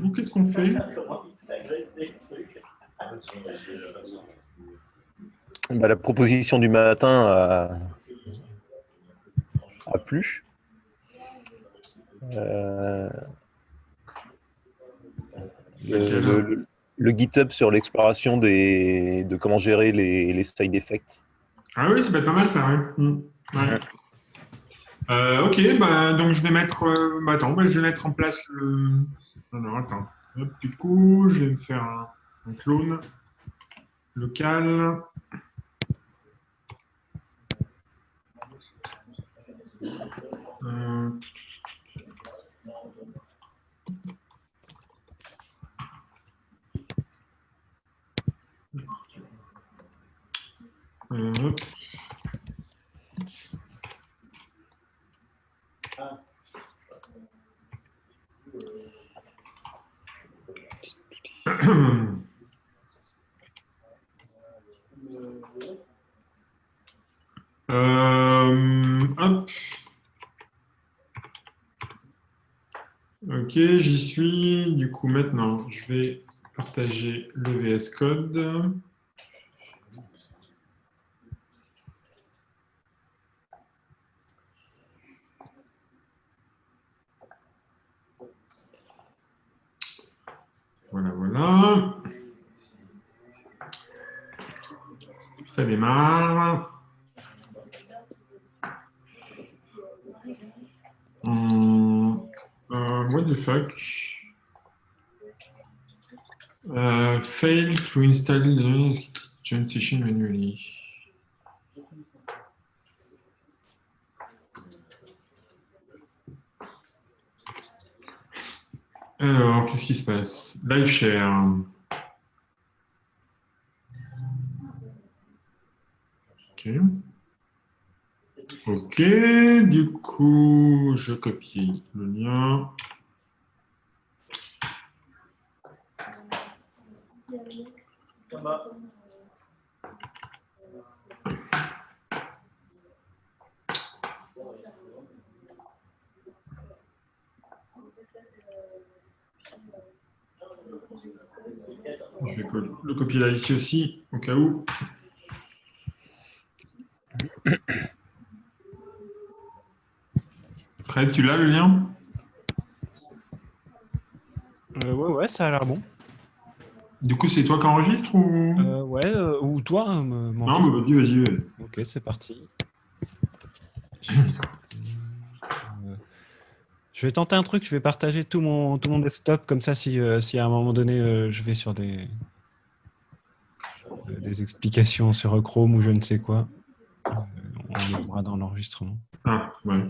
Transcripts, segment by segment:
coup, qu'est-ce qu'on fait? Bah, la proposition du matin a plu. Le GitHub sur l'exploration de comment gérer les side effects. Ah oui, ça peut être pas mal ça, ouais. Ouais. Ok, bah, donc je vais mettre. Attends, je vais mettre en place le. Non, attends. Hop, du coup, je vais me faire un clone local. Hop. Hop. Ok, j'y suis. Du coup, maintenant, je vais partager le VS Code. Voilà, voilà. Ça démarre. What the fuck? Fail to install the join session manually. Alors, qu'est-ce qui se passe? Live share. Ok. Ok, du coup, je copie le lien. Je vais le copier là ici aussi, au cas où. Prêt, tu l'as le lien? Ouais, ça a l'air bon. Du coup, c'est toi qui enregistre ou... Ouais, ou toi, non, mais vas-y. Ok, c'est parti. Je vais tenter un truc, je vais partager tout mon desktop, comme ça, si à un moment donné, je vais sur des explications sur Chrome ou je ne sais quoi, on les verra dans l'enregistrement. Ah, ouais.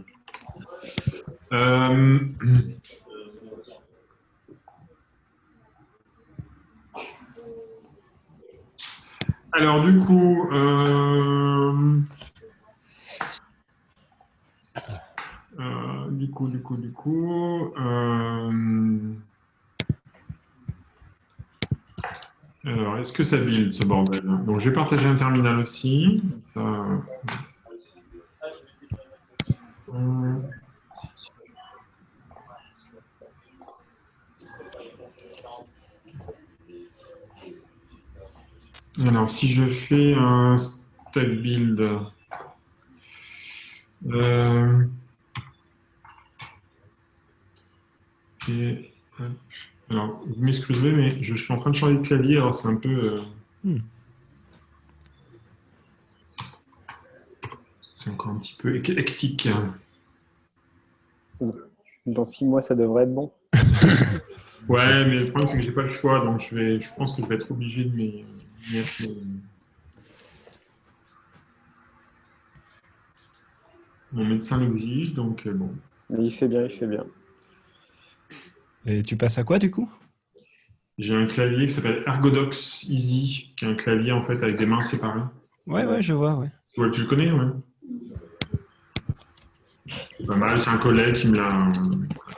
Alors, du coup... Alors, est-ce que ça build, ce bordel? Donc, je vais partager un terminal aussi. Ça... Alors, si je fais un stack build... Ok. Alors, vous m'excuserez, mais je suis en train de changer de clavier, alors c'est un peu... C'est encore un petit peu hectique. Dans 6 mois, ça devrait être bon. Ouais, mais le problème, c'est que j'ai pas le choix, donc je pense que je vais être obligé de m'y atteler. Mon médecin l'exige, donc bon. Mais il fait bien, il fait bien. Et tu passes à quoi, du coup? J'ai un clavier qui s'appelle Ergodox Easy, qui est un clavier, en fait, avec des mains séparées. Ouais, je vois, ouais. Ouais, tu le connais, ouais. C'est pas mal, c'est un collègue qui me l'a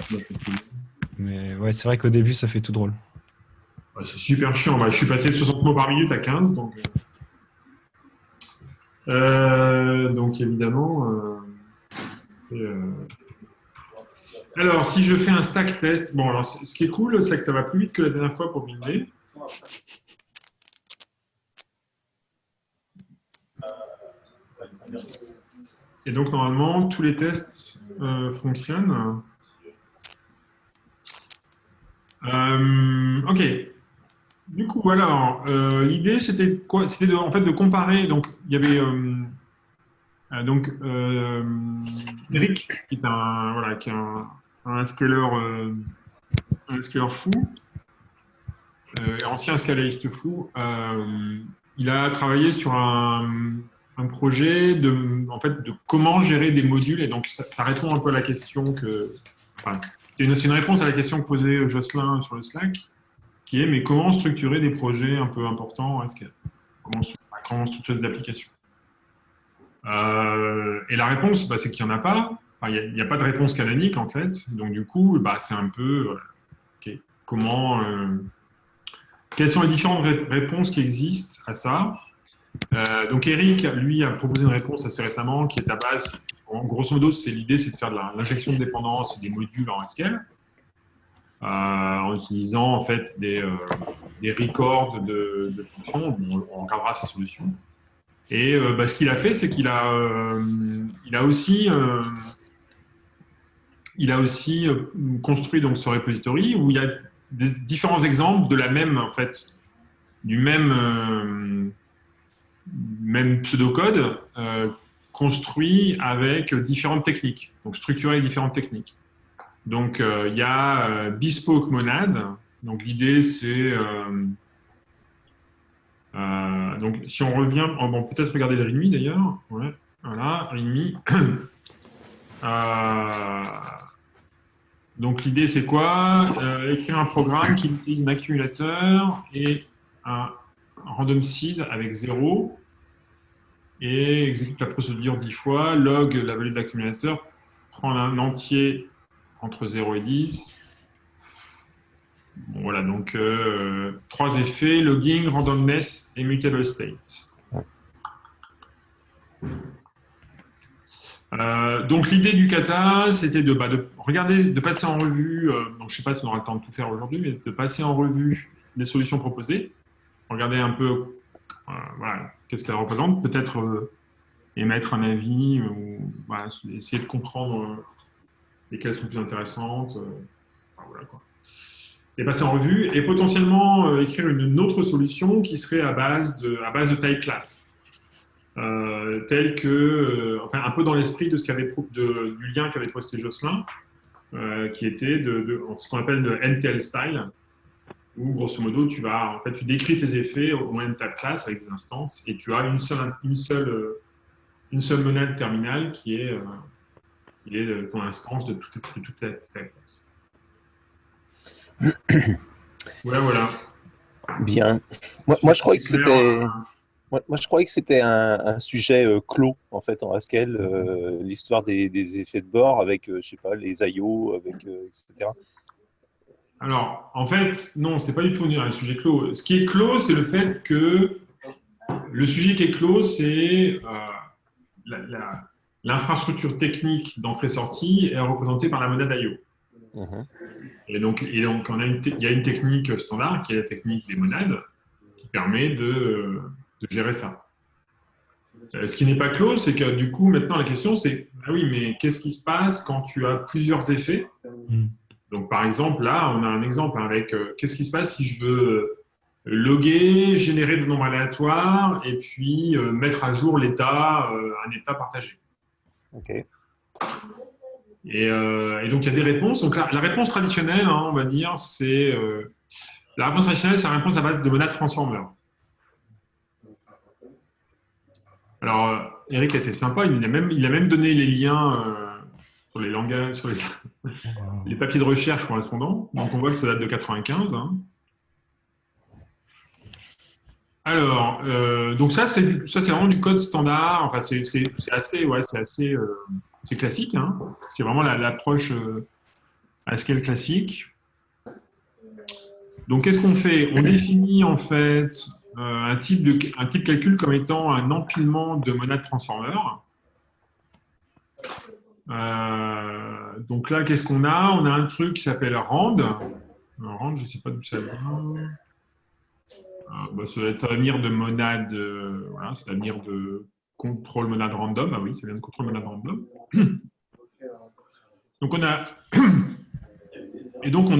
fait plaisir. Mais ouais, c'est vrai qu'au début, ça fait tout drôle. Ouais, c'est super chiant. Bah, je suis passé de 60 mots par minute à 15, donc... donc évidemment, Alors, si je fais un stack test, bon, alors, ce qui est cool, c'est que ça va plus vite que la dernière fois pour builder. Et donc, normalement, tous les tests fonctionnent. OK. Du coup, alors, l'idée, c'était quoi? C'était en fait de comparer. Donc, il y avait Eric, qui est un scaler fou, ancien scalaïste fou. Il a travaillé sur un projet en fait, de comment gérer des modules. Et donc, ça répond un peu à la question que... Enfin, c'est une réponse à la question que posait Jocelyn sur le Slack, qui est, mais comment structurer des projets un peu importants? Comment structurer des applications? Et la réponse, c'est qu'il n'y en a pas. Enfin, il n'y a pas de réponse canonique, en fait. Donc, du coup, c'est un peu... OK. Quelles sont les différentes réponses qui existent à ça? Donc, Eric, lui, a proposé une réponse assez récemment qui est à base... grosso modo, l'idée, c'est de faire de l'injection de dépendance des modules en Haskell. En utilisant en fait des records de fonctions. On regardera ces solutions. Et ce qu'il a fait, c'est qu'il a aussi construit donc ce repository où il y a différents exemples de la même en fait du même pseudocode construit avec différentes techniques, donc structuré avec différentes techniques. Donc, il y a Bespoke Monad. Donc, l'idée, c'est... donc, si on revient... Bon, peut-être regarder le README, d'ailleurs. Ouais, voilà, README. Donc, l'idée, c'est quoi? Écrire un programme qui utilise un accumulateur et un random seed avec 0 et exécute la procédure 10 fois, log la valeur de l'accumulateur, prend un entier entre 0 et 10. Bon, voilà, donc 3 effets, logging, randomness et mutable state. Donc l'idée du kata, c'était de regarder, de passer en revue, donc je ne sais pas si on aura le temps de tout faire aujourd'hui, mais de passer en revue les solutions proposées, regarder un peu voilà, qu'est-ce qu'elles représentent, peut-être émettre un avis, ou voilà, essayer de comprendre lesquelles sont plus intéressantes. Voilà, quoi. Et passer en revue et potentiellement écrire une autre solution qui serait à base de type class. Tel que, enfin, un peu dans l'esprit de du lien qu'avait posté Jocelyn, qui était ce qu'on appelle de NTL style, où grosso modo tu décris tes effets au moyen de ta classe avec des instances et tu as une seule monade terminale qui est ton instance de toute ta classe. Voilà. Bien. Moi, je croyais que c'était... Moi, je croyais que c'était un sujet clos, en fait, en Haskell, l'histoire des effets de bord avec, je sais pas, les IO, etc. Alors, en fait, non, ce n'est pas du tout un sujet clos. Ce qui est clos, c'est le fait que le sujet qui est clos, c'est l'infrastructure technique d'entrée-sortie est représentée par la monade IO. Et donc il y a une technique standard qui est la technique des monades qui permet de gérer ça. Ce qui n'est pas clos, c'est que du coup, maintenant, la question, c'est ah oui, mais qu'est-ce qui se passe quand tu as plusieurs effets? Donc, par exemple, là, on a un exemple avec qu'est-ce qui se passe si je veux loguer, générer des nombres aléatoires et puis mettre à jour l'état, un état partagé. OK. Et donc, il y a des réponses. Donc, la réponse traditionnelle, hein, on va dire, c'est la réponse à base de monade transformer. Alors, Eric a été sympa, il a même donné les liens sur les langages, sur les papiers de recherche correspondants. Donc, on voit que ça date de 95. Hein. Alors, donc ça, c'est vraiment du code standard. Enfin, c'est assez classique. Hein. C'est vraiment l'approche Haskell classique. Donc, qu'est-ce qu'on fait? On définit en fait un type calcul comme étant un empilement de monades transformer. Donc là, qu'est-ce qu'on a? On a un truc qui s'appelle rand. Rand, je ne sais pas d'où ça vient. Ça va venir de monade, voilà, ça va venir de contrôle monade random. Ah oui, ça vient de contrôle monade random. Donc on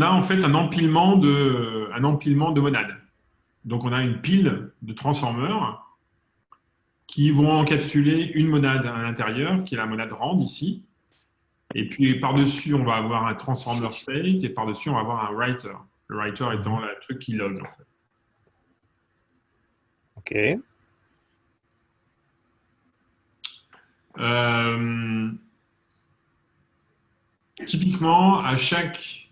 a en fait un empilement de monades. Donc on a une pile de transformers qui vont encapsuler une monade à l'intérieur, qui est la monade rand ici. Et puis par-dessus, on va avoir un transformer state, et par-dessus, on va avoir un writer. Le writer étant le truc qui log, en fait. Ok. Typiquement, à chaque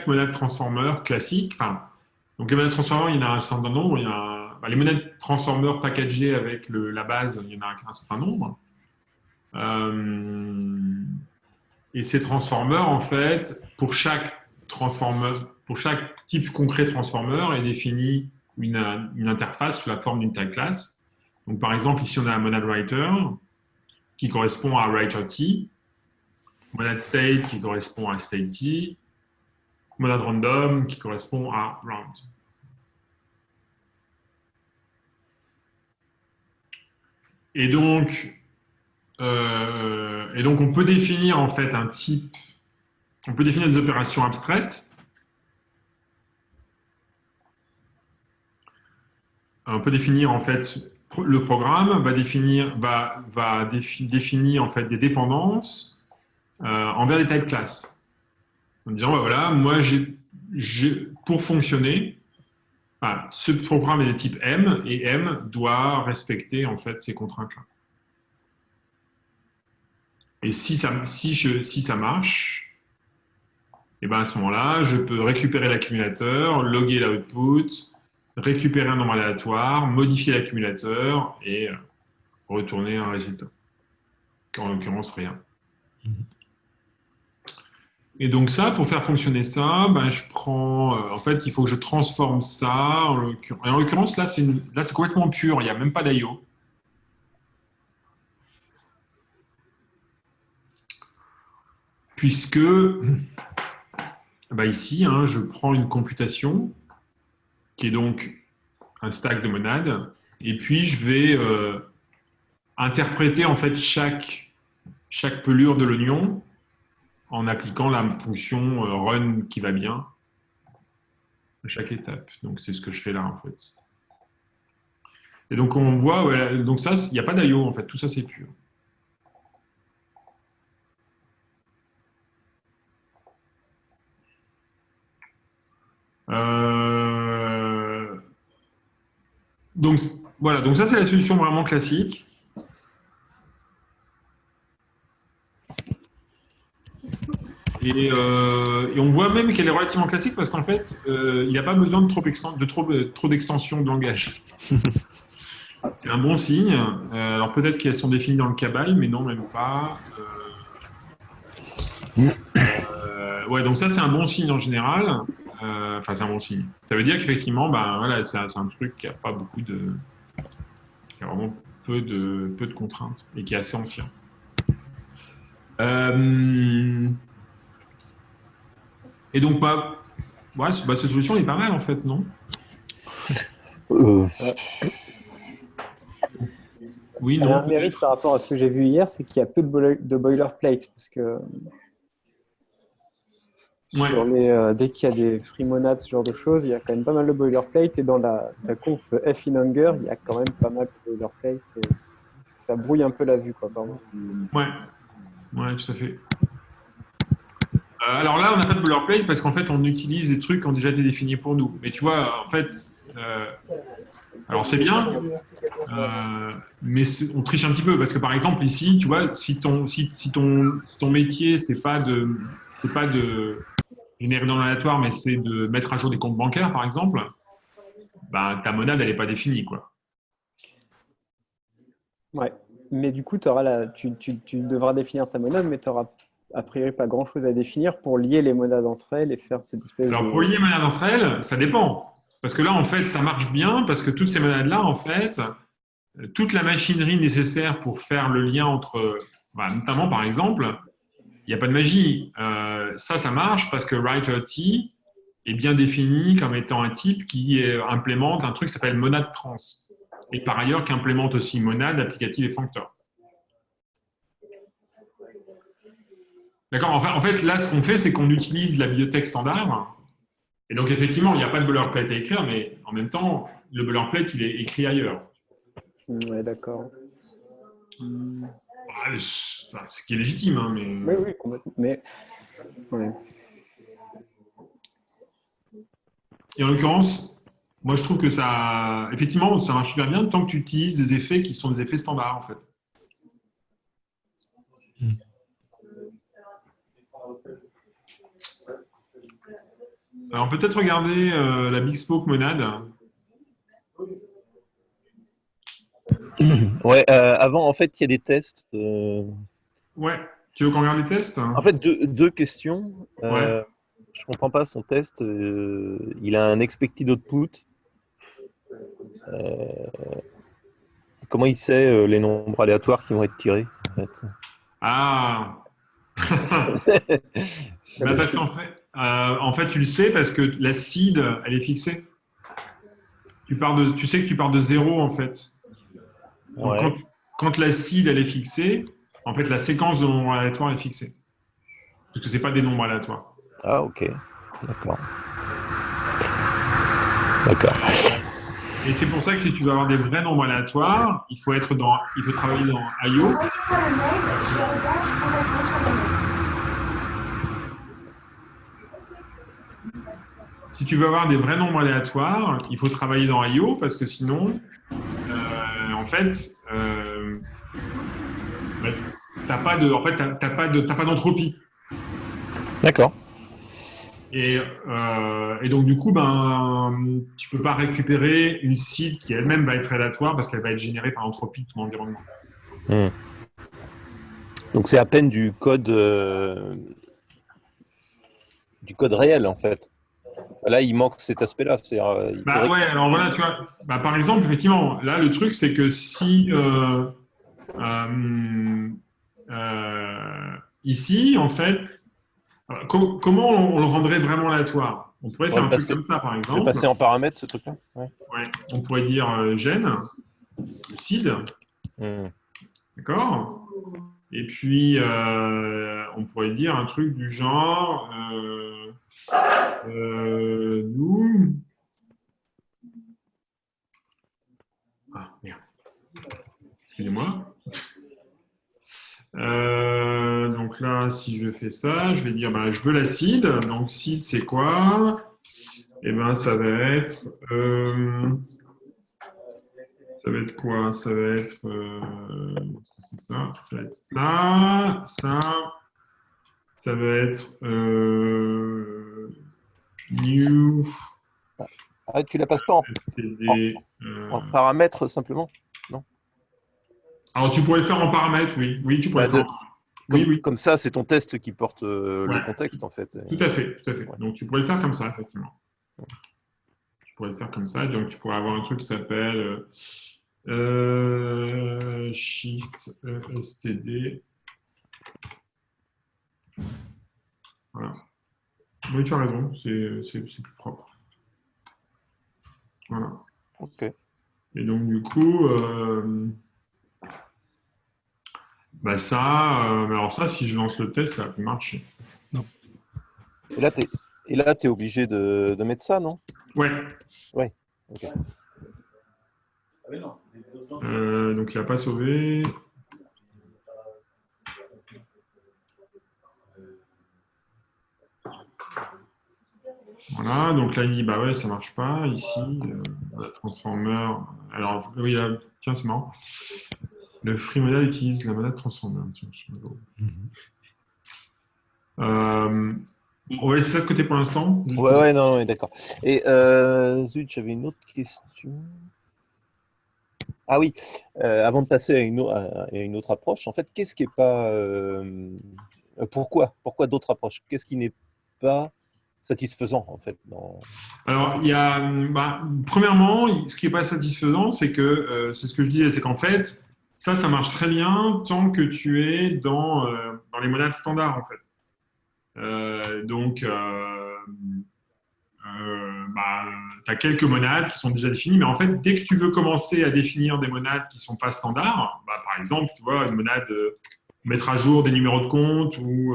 monade transformer classique, donc les monades transformer, il y en a un certain nombre. Les monades transformer packagées avec la base, il y en a un certain nombre. Et ces transformers, en fait, pour chaque type concret de transformer, est définie une interface sous la forme d'une tag class. Donc, par exemple, ici, on a un monade writer qui correspond à writer t, monade state qui correspond à state t, monade random qui correspond à round. Et donc, on peut définir en fait un type, on peut définir des opérations abstraites. On peut définir en fait le programme va définir en fait des dépendances envers des type classes. En disant voilà, moi pour fonctionner, ce programme est de type M et M doit respecter en fait ces contraintes-là. Et si ça marche, et ben à ce moment-là, je peux récupérer l'accumulateur, loguer l'output, récupérer un nombre aléatoire, modifier l'accumulateur et retourner un résultat. En l'occurrence, rien. Et donc ça, pour faire fonctionner ça, je prends... en fait, il faut que je transforme ça. En l'occurrence, là, c'est complètement pur. Il n'y a même pas d'IO. Puisque, ici, je prends une computation qui est donc un stack de monades, et puis je vais interpréter en fait chaque pelure de l'oignon en appliquant la fonction run qui va bien à chaque étape. Donc c'est ce que je fais là en fait. Et donc on voit, donc ça, il n'y a pas d'IO en fait, tout ça c'est pur. Donc voilà, donc ça c'est la solution vraiment classique. Et on voit même qu'elle est relativement classique parce qu'en fait, il n'y a pas besoin de trop d'extensions de langage. C'est un bon signe. Alors peut-être qu'elles sont définies dans le Cabal, mais non, même pas. Ouais, donc ça c'est un bon signe en général. Enfin, c'est un bon signe. Ça veut dire qu'effectivement, voilà, c'est un truc qui a pas beaucoup de, qui a vraiment peu de contraintes et qui est assez ancien. Et donc, cette solution est pas mal en fait, non? Oui, non. Il y a un mérite par rapport à ce que j'ai vu hier, c'est qu'il y a peu de boilerplate parce que dès qu'il y a des free monades, ce genre de choses, il y a quand même pas mal de boilerplate et dans la conf f-in-hunger, il y a quand même pas mal de boilerplate et ça brouille un peu la vue, quoi, pardon. Ouais, tout à fait. Alors là, on n'a pas de boilerplate parce qu'en fait, on utilise des trucs qui ont déjà été définis pour nous. Mais tu vois, en fait, alors c'est bien, mais on triche un petit peu parce que par exemple ici, tu vois, si ton métier c'est pas de générer dans l'aléatoire, mais c'est de mettre à jour des comptes bancaires, par exemple, ta monade, elle n'est pas définie, quoi. Ouais, mais du coup, tu devras définir ta monade, mais tu n'auras a priori pas grand-chose à définir pour lier les monades entre elles et faire cette espèce Alors, pour lier les monades entre elles, ça dépend. Parce que là, en fait, ça marche bien, parce que toutes ces monades-là, en fait, toute la machinerie nécessaire pour faire le lien entre, notamment, par exemple, il n'y a pas de magie. Ça marche parce que writer_t est bien défini comme étant un type qui implémente un truc qui s'appelle monade trans. Et par ailleurs, qui implémente aussi monade, applicative et functor. D'accord. En fait, là, ce qu'on fait, c'est qu'on utilise la bibliothèque standard. Et donc, effectivement, il n'y a pas de boilerplate à écrire, mais en même temps, le boilerplate, il est écrit ailleurs. Ouais, d'accord. Ce qui est légitime, hein, mais... Oui, complètement. Mais, ouais. Et en l'occurrence, moi, je trouve que ça... Effectivement, ça marche super bien tant que tu utilises des effets qui sont des effets standards, en fait. Alors, peut-être regarder la Big Spoke monade. Ouais, avant, en fait, il y a des tests. Ouais. Tu veux qu'on regarde les tests? En fait, deux questions. Ouais. Je comprends pas son test. Il a un expected output. Comment il sait les nombres aléatoires qui vont être tirés, en fait? Ah. Bah, parce qu'en fait, tu le sais parce que la seed, elle est fixée. Tu sais que tu pars de 0, en fait. Donc, Ouais. quand la seed, elle est fixée, en fait, la séquence de nombres aléatoires est fixée. Parce que ce n'est pas des nombres aléatoires. Ah, ok. D'accord. D'accord. Et c'est pour ça que si tu veux avoir des vrais nombres aléatoires, il faut travailler dans I/O. Si tu veux avoir des vrais nombres aléatoires, il faut travailler dans I/O parce que sinon, en fait, t'as pas d'entropie. D'accord. Et donc du coup, tu peux pas récupérer une seed qui elle-même va être aléatoire parce qu'elle va être générée par l'entropie de ton environnement. Donc c'est à peine du code réel, en fait. Là, il manque cet aspect-là. Ouais, alors voilà, tu vois, par exemple, effectivement, là, le truc, c'est que si ici, en fait, comment on le rendrait vraiment aléatoire? On pourrait faire un truc comme ça, par exemple. Le passer en paramètres, ce truc-là. Ouais. On pourrait dire gen, seed, d'accord? Et puis, on pourrait dire un truc du genre nous. Ah, merde. Excusez-moi. Donc là, si je fais ça, je vais dire je veux la seed. Donc, seed, c'est quoi? Eh bien, ça va être. Ça va être quoi? Ça va être. Ça. Ça va être ça. Ça. Ça va être. New. Ah, tu la passes pas en paramètres, simplement? Non. Alors, tu pourrais le faire en paramètres, oui. Oui, tu pourrais le faire. Oui. Comme ça, c'est ton test qui porte le contexte, en fait. Tout à fait. Ouais. Donc, tu pourrais le faire comme ça, effectivement. Tu pourrais le faire comme ça. Donc, tu pourrais avoir un truc qui s'appelle Shift STD. Voilà. Oui, tu as raison. C'est plus propre. Voilà. Ok. Et donc, du coup, alors ça, si je lance le test, ça va plus marcher. Non. Et là, tu es obligé de mettre ça, non? Ouais. Ouais. Ok. Donc, il n'a pas sauvé. Voilà, donc là, il dit, ouais, ça marche pas. Ici, la transformer. Alors, oui, là, tiens, c'est marrant. Le free model utilise la monade transformer. On va laisser ça de côté pour l'instant. Ouais, non, d'accord. Et zut, j'avais une autre question. Ah oui, avant de passer à une autre approche, en fait, qu'est-ce qui n'est pas... Pourquoi d'autres approches? Qu'est-ce qui n'est pas satisfaisant, en fait? Alors, il y a, premièrement, ce qui n'est pas satisfaisant, c'est que, c'est ce que je disais, c'est qu'en fait, ça marche très bien tant que tu es dans les monades standards, en fait. Donc, tu as quelques monades qui sont déjà définies, mais en fait, dès que tu veux commencer à définir des monades qui ne sont pas standards, par exemple, tu vois, une monade mettre à jour des numéros de compte ou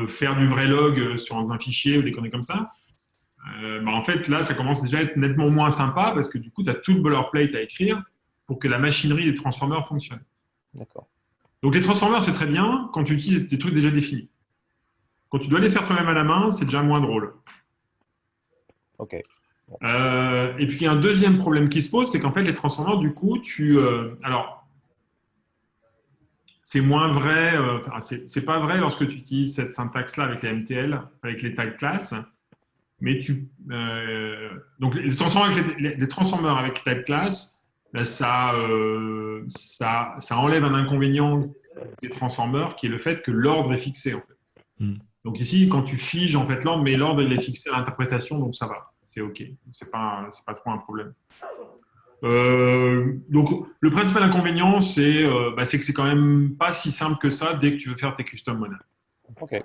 faire du vrai log sur un fichier ou des conneries comme ça, en fait, là, ça commence déjà à être nettement moins sympa parce que du coup, tu as tout le boilerplate à écrire pour que la machinerie des transformers fonctionne. D'accord. Donc, les transformers, c'est très bien quand tu utilises des trucs déjà définis. Quand tu dois les faire toi-même à la main, c'est déjà moins drôle. Ok. Et puis, un deuxième problème qui se pose, c'est qu'en fait, les transformers, du coup, alors, c'est moins vrai, c'est pas vrai lorsque tu utilises cette syntaxe-là avec les MTL, avec les tags classes, mais donc les transformers avec les transformers avec les tags classes, là, ça enlève un inconvénient des transformers qui est le fait que l'ordre est fixé, en fait. Donc ici, quand tu figes en fait l'ordre, mais l'ordre il est fixé à l'interprétation, donc ça va, c'est ok, c'est pas trop un problème. Donc le principal inconvénient, c'est que c'est quand même pas si simple que ça dès que tu veux faire tes custom monades. Ok.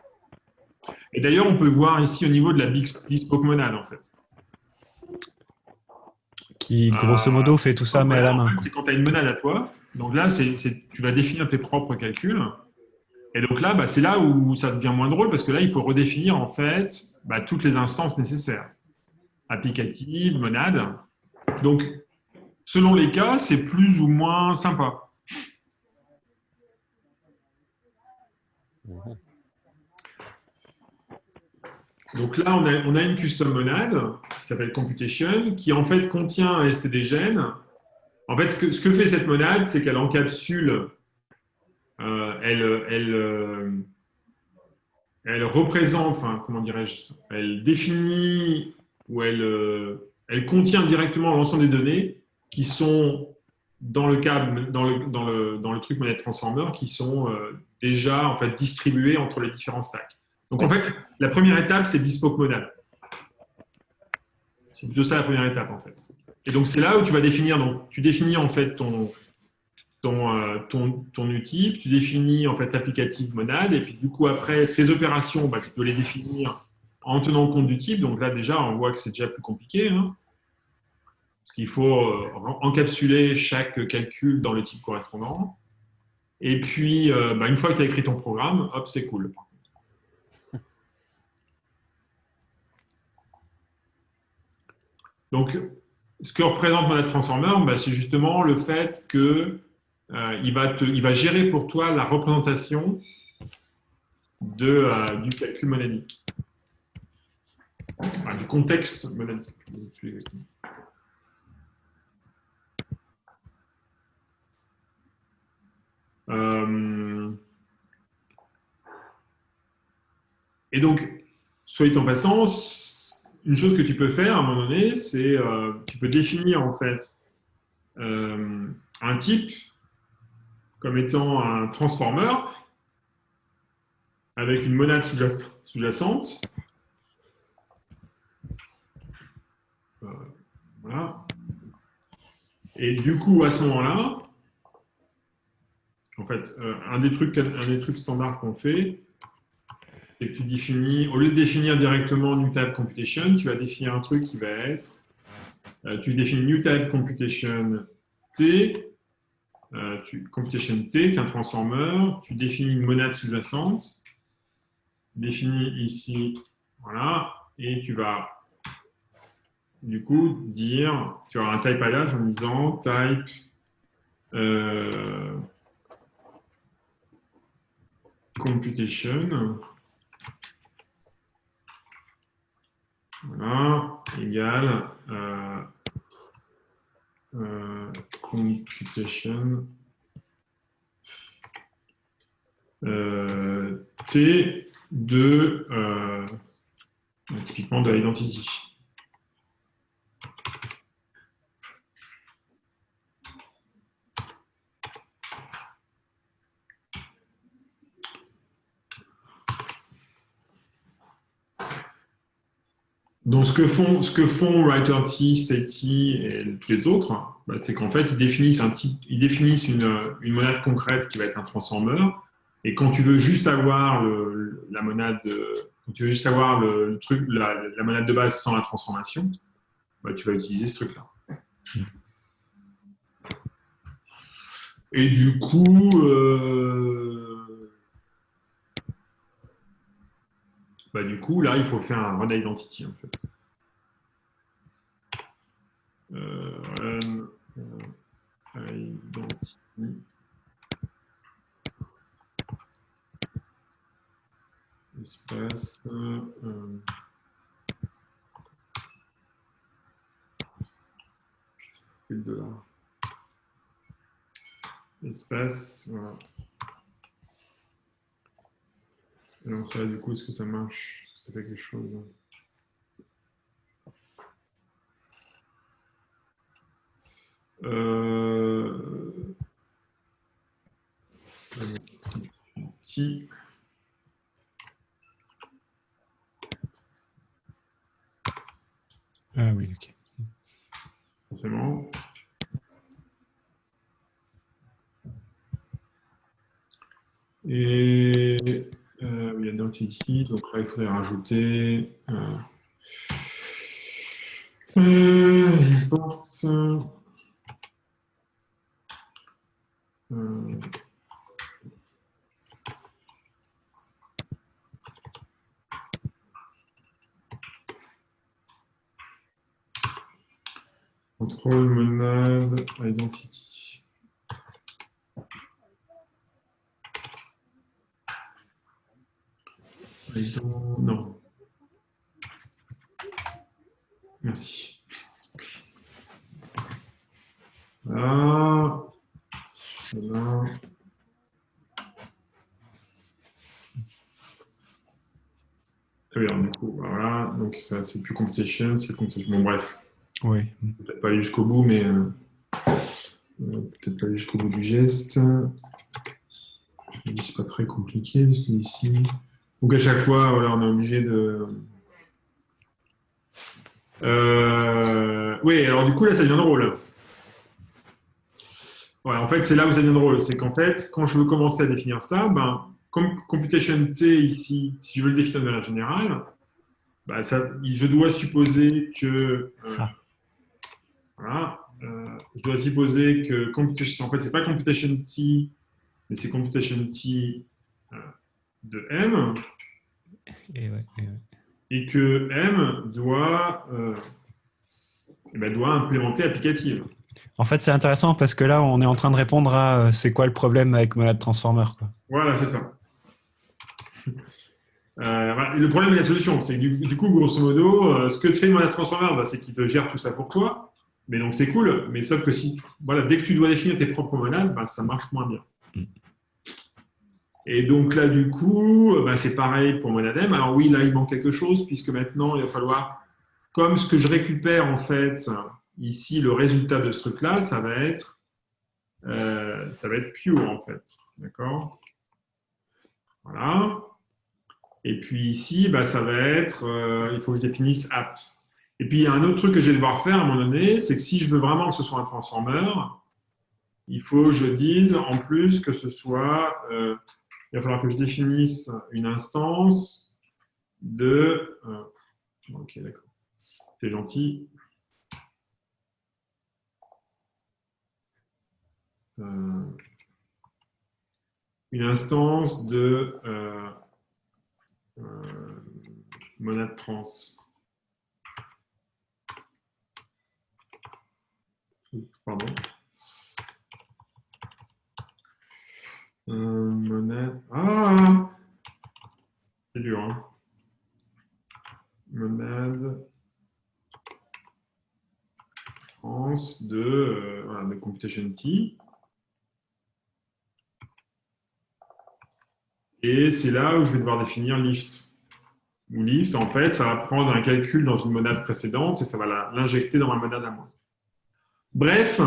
Et d'ailleurs, on peut voir ici au niveau de la bespoke monade en fait. Qui, grosso modo, fait tout ça, mais à la main. En fait, c'est quand tu as une monade à toi. Donc là, tu vas définir tes propres calculs. Et donc là, c'est là où ça devient moins drôle parce que là, il faut redéfinir en fait toutes les instances nécessaires. Applicatives, monades. Donc, selon les cas, c'est plus ou moins sympa. Donc là, on a une custom monade qui s'appelle computation, qui en fait contient un stdgen. En fait, ce que fait cette monade, c'est qu'elle encapsule, elle représente, enfin, comment dirais-je, elle définit ou elle contient directement l'ensemble des données qui sont dans le truc monade transformer, qui sont déjà en fait distribuées entre les différents stacks. Donc en fait, la première étape, c'est bespoke monade. C'est plutôt ça la première étape en fait. Et donc c'est là où tu vas définir, donc tu définis en fait ton utile, tu définis en fait l'applicatif monade, et puis du coup après tes opérations, tu dois les définir en tenant compte du type. Donc là déjà on voit que c'est déjà plus compliqué, hein, parce qu'il faut encapsuler chaque calcul dans le type correspondant. Et puis une fois que tu as écrit ton programme, hop, c'est cool. Donc ce que représente Monad Transformer, c'est justement le fait que il va gérer pour toi la représentation du calcul monadique, du contexte monadique. Et donc, soit en passant, une chose que tu peux faire à un moment donné, c'est tu peux définir en fait un type comme étant un transformer avec une monade sous-jacente. Voilà. Et du coup, à ce moment-là, en fait, un des trucs standards qu'on fait, c'est que tu définis, au lieu de définir directement new type computation, tu vas définir un truc qui va être, tu définis new type computation T, computation T, qui est un transformer, tu définis une monade sous-jacente, tu définis ici, voilà, et tu vas du coup dire, tu auras un type alias en disant type computation, voilà, égale computation T de typiquement de l'identity. Donc, ce que font WriterT, StateT et tous les autres, bah, c'est qu'en fait, ils définissent une monade concrète qui va être un transformer. Et quand tu veux juste avoir la monade, quand tu veux juste avoir le truc, la monade de base sans la transformation, bah, tu vas utiliser ce truc-là. Et du coup, là, il faut faire un run identity en fait. Run identity. Espace. Le dollar. Espace. Voilà. Et donc ça, du coup, est-ce que ça marche? Est-ce que ça fait quelque chose? Si. Ah oui, ok. Forcément. Et il y a Identity, donc là, il faudrait rajouter import, contrôle monade identity. Non. Merci. Voilà. Voilà. Ah oui, alors, du coup, voilà. Donc ça, c'est plus computation, c'est computation. Bon, bref. Oui. Peut-être pas aller jusqu'au bout, mais peut-être pas aller jusqu'au bout du geste. Je me dis c'est pas très compliqué, parce que ici. Donc à chaque fois, voilà, on est obligé de. Oui, alors du coup, là, ça devient drôle. Ouais, en fait, c'est là où ça devient drôle. C'est qu'en fait, quand je veux commencer à définir ça, ben, comme computation T ici, si je veux le définir de manière générale, ben, je dois supposer que. Voilà. Je dois supposer que computation. En fait, c'est pas computation T, mais c'est computation T de M. Et que M doit implémenter applicative. En fait, c'est intéressant parce que là, on est en train de répondre à c'est quoi le problème avec Monad Transformer, quoi. Voilà, c'est ça. Voilà. Et le problème et la solution, c'est que du coup, grosso modo, ce que te fait Monad Transformer, bah, c'est qu'il te gère tout ça pour toi. Mais donc, c'est cool. Mais sauf que dès que tu dois définir tes propres monades, bah, ça marche moins bien. Et donc là, du coup, bah, c'est pareil pour Monadem. Alors oui, là, il manque quelque chose, puisque maintenant, il va falloir, comme ce que je récupère, en fait, ici, le résultat de ce truc-là, ça va être pure, en fait. D'accord? Voilà. Et puis ici, bah, ça va être, il faut que je définisse app. Et puis, il y a un autre truc que je vais devoir faire à un moment donné, c'est que si je veux vraiment que ce soit un transformer, il faut que je dise, en plus, que ce soit... il va falloir que je définisse une instance de... ok, d'accord. C'est gentil. Une instance de monade trans. Pardon. Monade... Ah! C'est dur, hein. Monade trans de computation T. Et c'est là où je vais devoir définir lift. Ou lift, en fait, ça va prendre un calcul dans une monade précédente et ça va l'injecter dans ma monade à moi. Bref,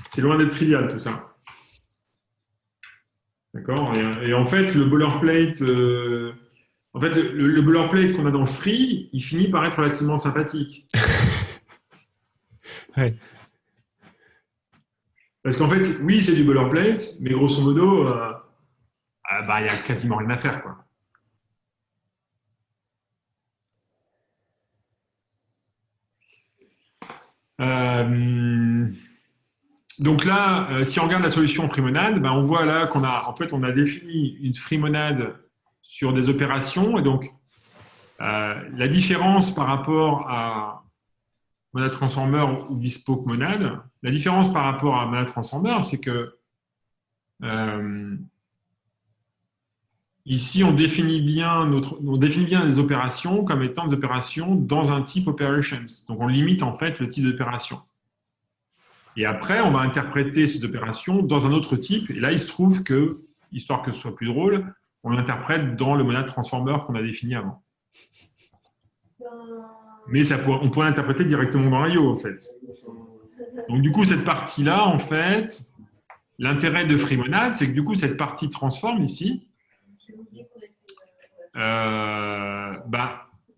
c'est loin d'être trivial tout ça. D'accord? Et en fait, le boilerplate En fait, le boilerplate qu'on a dans Free, il finit par être relativement sympathique. Ouais. Parce qu'en fait, oui, c'est du boilerplate, mais grosso modo, il n'y a quasiment rien à faire, quoi. Donc là, si on regarde la solution Freemonade, on voit là qu'on a défini une Freemonade sur des opérations. Et donc, la différence par rapport à Monade Transformer ou Bespoke Monade, la différence par rapport à Monade Transformer, c'est que ici, on définit bien les opérations comme étant des opérations dans un type operations. Donc, on limite en fait le type d'opération. Et après, on va interpréter ces opérations dans un autre type. Et là, il se trouve que, histoire que ce soit plus drôle, on l'interprète dans le monade transformer qu'on a défini avant. Mais on pourrait l'interpréter directement dans l'IO, en fait. Donc, du coup, cette partie-là, en fait, l'intérêt de FreeMonad, c'est que du coup, cette partie transform ici,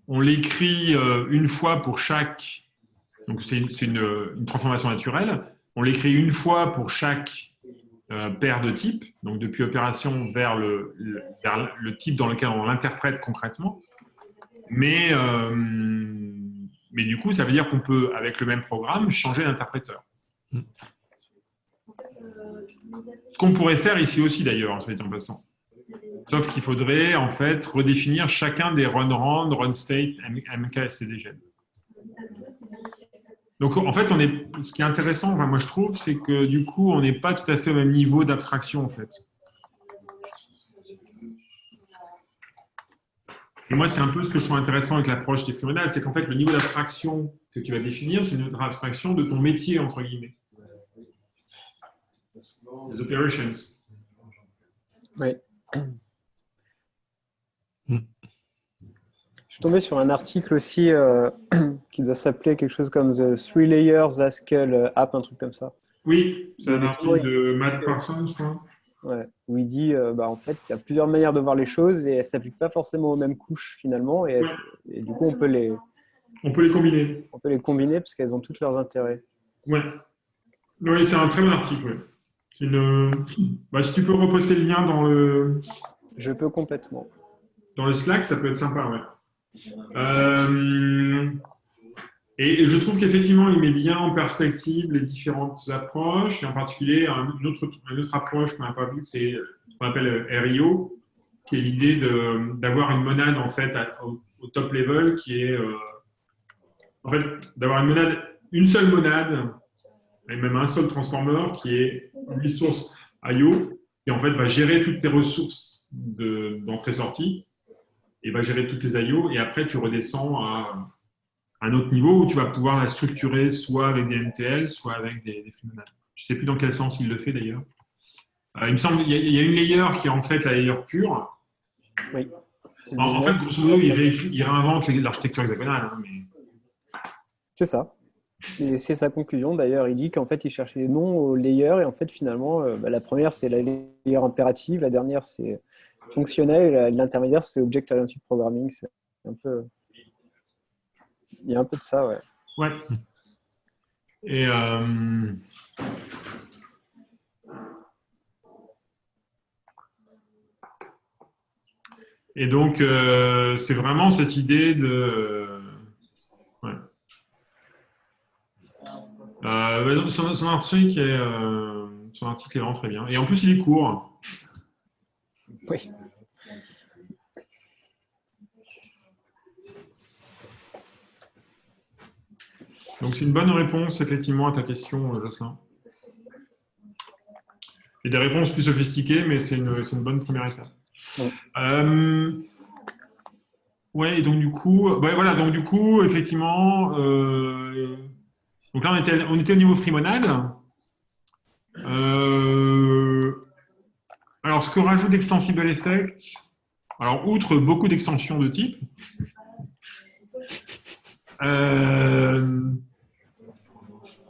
on l'écrit une fois pour chaque. Donc, c'est une transformation naturelle. On l'écrit une fois pour chaque paire de types, donc depuis opération vers le type dans lequel on l'interprète concrètement. Mais du coup, ça veut dire qu'on peut, avec le même programme, changer d'interpréteur. Ce qu'on pourrait faire ici aussi, d'ailleurs, en passant. Sauf qu'il faudrait, en fait, redéfinir chacun des run-run, run-state, MKSTDG. Donc, en fait, ce qui est intéressant, moi, je trouve, c'est que, du coup, on n'est pas tout à fait au même niveau d'abstraction, en fait. Et moi, c'est un peu ce que je trouve intéressant avec l'approche des FreeMonad, c'est qu'en fait, le niveau d'abstraction que tu vas définir, c'est une abstraction de ton métier, entre guillemets. Les operations. Oui. Je suis tombé sur un article aussi qui doit s'appeler quelque chose comme The Three Layers Haskell App, un truc comme ça. Oui, c'est un article de Matt Parsons, je crois. Ouais, où il dit en fait, il y a plusieurs manières de voir les choses et elles ne s'appliquent pas forcément aux mêmes couches finalement. Et du coup, on peut les combiner. On peut les combiner parce qu'elles ont tous leurs intérêts. Ouais. Oui, c'est un très bon article. Ouais. Si tu peux reposter le lien dans le. Je peux complètement. Dans le Slack, ça peut être sympa, ouais. Et je trouve qu'effectivement, il met bien en perspective les différentes approches, et en particulier une autre approche qu'on n'a pas vue, c'est ce qu'on appelle RIO, qui est l'idée d'avoir une monade en fait au top level, qui est en fait d'avoir une seule monade, et même un seul transformer, qui est une ressource IO, qui en fait va gérer toutes tes ressources d'entrée-sortie, et va gérer toutes tes IO, et après tu redescends à un autre niveau où tu vas pouvoir la structurer soit avec des MTL, soit avec des FreeMonad. Je ne sais plus dans quel sens il le fait d'ailleurs. Il me semble qu'il y a une layer qui est en fait la layer pure. Oui. En fait, grosso modo, il réinvente l'architecture hexagonale. Hein, mais... C'est ça. Et c'est sa conclusion d'ailleurs. Il dit qu'en fait, il cherchait des noms aux layers et en fait, finalement, la première, c'est la layer impérative, la dernière, c'est fonctionnel et l'intermédiaire, c'est Object-Oriented Programming. C'est un peu... Il y a un peu de ça, ouais. Ouais. Et donc, c'est vraiment cette idée de... Ouais. Son article est vraiment très bien. Et en plus, il est court. Oui. Donc, c'est une bonne réponse, effectivement, à ta question, Jocelyn. Il y a des réponses plus sophistiquées, mais c'est une bonne première étape. Ouais, et donc du coup, effectivement, donc là on était au niveau FreeMonad. Alors, ce que rajoute Extensible Effect, alors outre beaucoup d'extensions de type,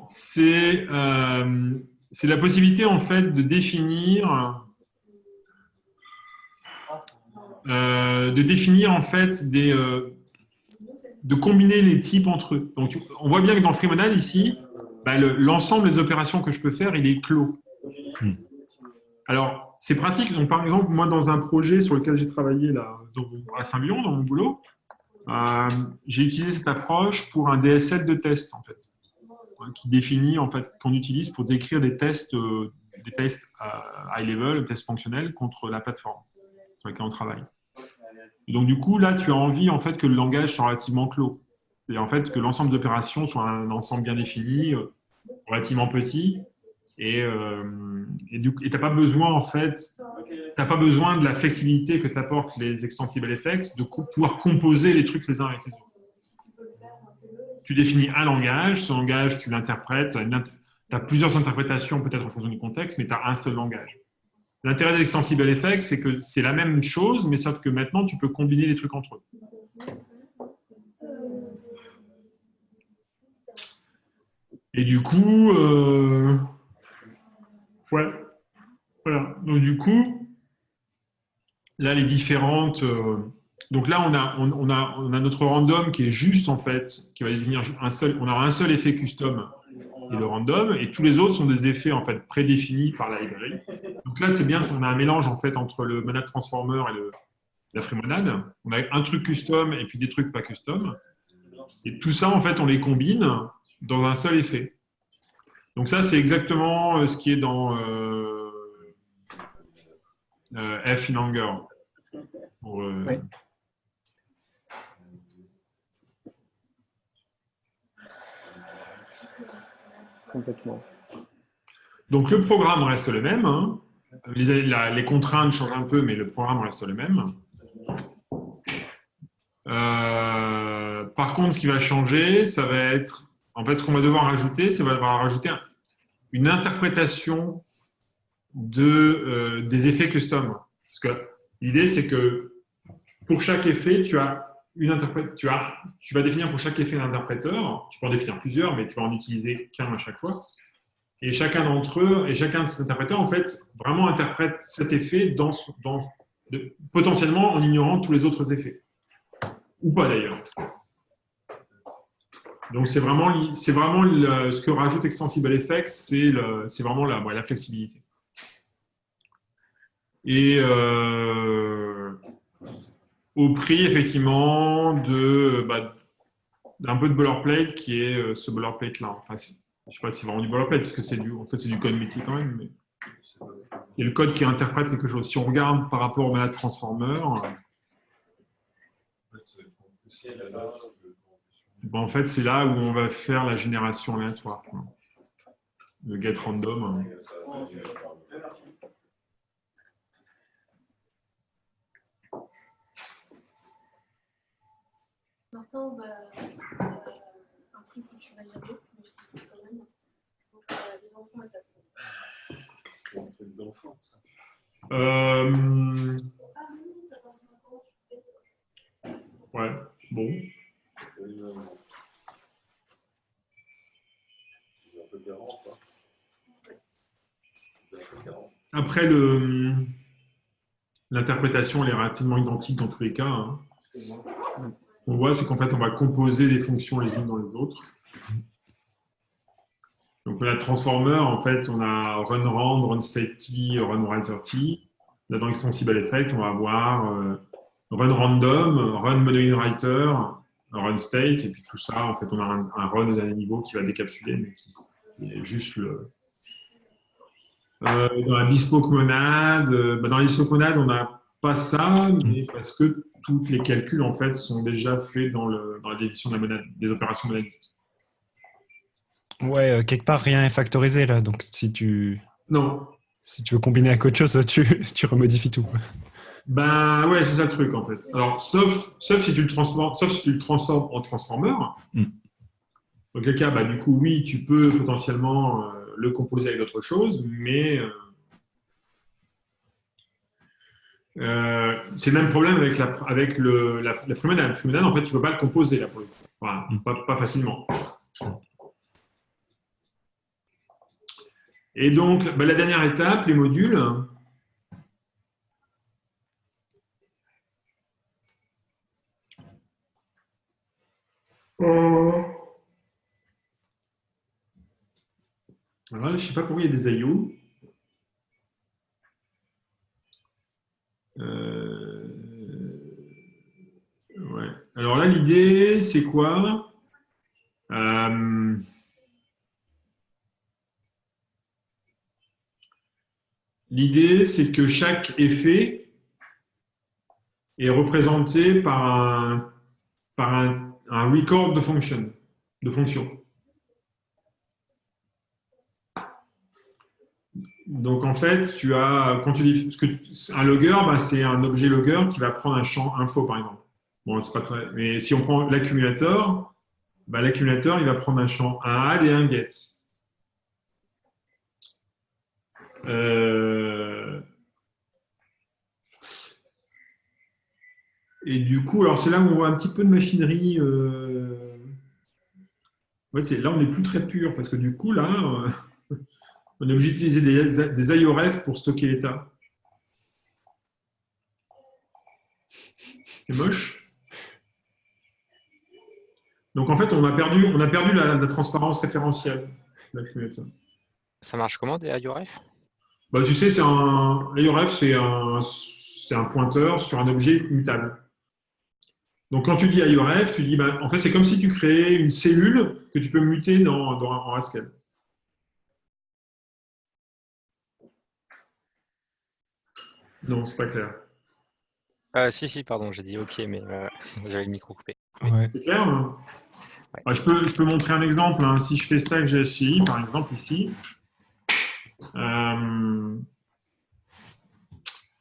c'est la possibilité en fait de définir de définir en fait de combiner les types entre eux. Donc, on voit bien que dans FreeMonad ici, bah, l'ensemble des opérations que je peux faire, il est clos. Alors, c'est pratique. Donc, par exemple, moi, dans un projet sur lequel j'ai travaillé là, à Saint-Lyon, dans mon boulot, j'ai utilisé cette approche pour un DSL de test, en fait, qui définit, en fait, qu'on utilise pour décrire des tests high level, des tests fonctionnels contre la plateforme sur laquelle on travaille. Et donc, du coup, là, tu as envie, en fait, que le langage soit relativement clos. C'est-à-dire, en fait, que l'ensemble d'opérations soit un ensemble bien défini, relativement petit, et tu n'as pas besoin, en fait, t'as pas besoin de la flexibilité que t'apportent les extensible effects de pouvoir composer les trucs les uns avec les autres. Tu définis un langage, ce langage, tu l'interprètes, tu as plusieurs interprétations peut-être en fonction du contexte, mais tu as un seul langage. L'intérêt des extensible effects, c'est que c'est la même chose, mais sauf que maintenant, tu peux combiner les trucs entre eux. Et du coup, ouais, voilà. Donc du coup, là, les différentes. Donc là, on a notre random qui est juste en fait, qui va définir un seul. On aura un seul effet custom et le random, et tous les autres sont des effets en fait prédéfinis par la librairie. Donc là, c'est bien, on a un mélange en fait entre le monad transformer et la FreeMonad. On a un truc custom et puis des trucs pas custom. Et tout ça, en fait, on les combine dans un seul effet. Donc ça, c'est exactement ce qui est dans F in Anger. Oui. Complètement. Donc le programme reste le même. Hein. Les contraintes changent un peu, mais le programme reste le même. Par contre, ce qui va changer, ça va être, en fait, ce qu'on va devoir rajouter, c'est qu'on va devoir rajouter une interprétation des effets custom. Parce que l'idée, c'est que pour chaque effet, tu vas définir pour chaque effet un interpréteur. Tu peux en définir plusieurs, mais tu vas en utiliser qu'un à chaque fois. Et chacun d'entre eux, et chacun de ces interpréteurs, en fait, vraiment interprète cet effet potentiellement en ignorant tous les autres effets. Ou pas d'ailleurs. Donc c'est vraiment ce que rajoute Extensible Effects, c'est vraiment la flexibilité. Et au prix effectivement d'un peu de boilerplate qui est ce boilerplate là. Enfin, je ne sais pas si c'est vraiment du boilerplate parce que c'est du code métier quand même. Mais il y a le code qui interprète quelque chose. Si on regarde par rapport au monad transformer, en fait, c'est là où on va faire la génération aléatoire. Le get random. Martin, un truc que tu vas dire d'autre, mais je te dis quand même. Donc, les enfants et la C'est un truc d'enfant, ça. Ouais, bon. Après, l'interprétation, elle est relativement identique dans tous les cas. Hein. On voit, c'est qu'en fait, on va composer des fonctions les unes dans les autres. Donc, la transformer, en fait, on a run rand, run state t, run writer t. Là, dans extensible effect, on va avoir run random, run modeling writer, run state, et puis tout ça, en fait, on a un run au dernier niveau qui va décapsuler, mais qui est juste dans la bespoke monad, dans la bespoke monad, on n'a pas ça, mais parce que tous les calculs, en fait, sont déjà faits dans la définition de la monade, des opérations monadiques. Ouais, quelque part, rien est factorisé là. Donc, si tu veux combiner avec autre chose, tu remodifies tout. Ben ouais, c'est ça le truc en fait. Alors, sauf si tu le transformes en transformer. Donc, le cas, du coup, oui, tu peux potentiellement le composer avec d'autres choses, mais c'est le même problème avec la FreeMonad. La FreeMonad, en fait, tu ne peux pas le composer là pour le coup. Voilà, pas facilement. Et donc, la dernière étape, les modules. Alors là, je ne sais pas pourquoi il y a des IO. Ouais. Alors là, l'idée, c'est quoi? L'idée, c'est que chaque effet est représenté par un record de fonction. Donc en fait, quand tu dis un logger, bah, c'est un objet logger qui va prendre un champ info par exemple. Bon, c'est pas très, mais si on prend l'accumulateur, bah, l'accumulateur il va prendre un add et un get. Et du coup, alors c'est là où on voit un petit peu de machinerie. Ouais, là, on n'est plus très pur parce que du coup, là, on est obligé d'utiliser des IOREF pour stocker l'état. C'est moche. Donc en fait, on a perdu la transparence référentielle de l'accumulateur. Ça marche comment des IORF? Bah, tu sais, l'IOREF, c'est un pointeur sur un objet mutable. Donc quand tu dis IOREF, tu dis, bah, en fait, c'est comme si tu créais une cellule que tu peux muter en Haskell. Non, c'est pas clair. Si, pardon, j'ai dit OK, mais j'avais le micro coupé. Ouais. C'est clair, hein? Ouais. Je peux montrer un exemple. Hein. Si je fais stack GSCI, par exemple, ici,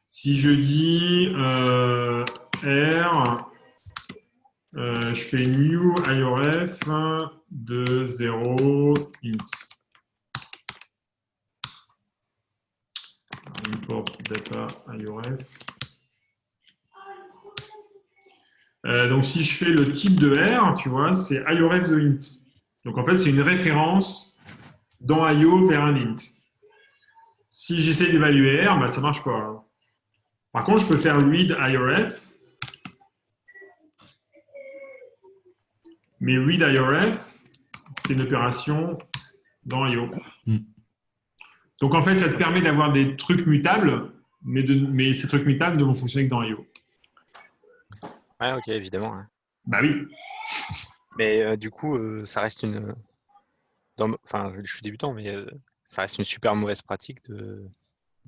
si je dis R, je fais new IOREF de 0 int. Import data IOREF. Donc, si je fais le type de R, tu vois, c'est IOREF the int. Donc, en fait, c'est une référence dans IO vers un int. Si j'essaie d'évaluer R, bah, ça ne marche pas. Par contre, je peux faire read IOREF. Mais read IOREF, c'est une opération dans IO. Donc, en fait, ça te permet d'avoir des trucs mutables, mais ces trucs mutables ne vont fonctionner que dans IO. Ouais, OK, évidemment. Hein. Bah oui. Mais du coup, ça reste Enfin, je suis débutant, mais ça reste une super mauvaise pratique de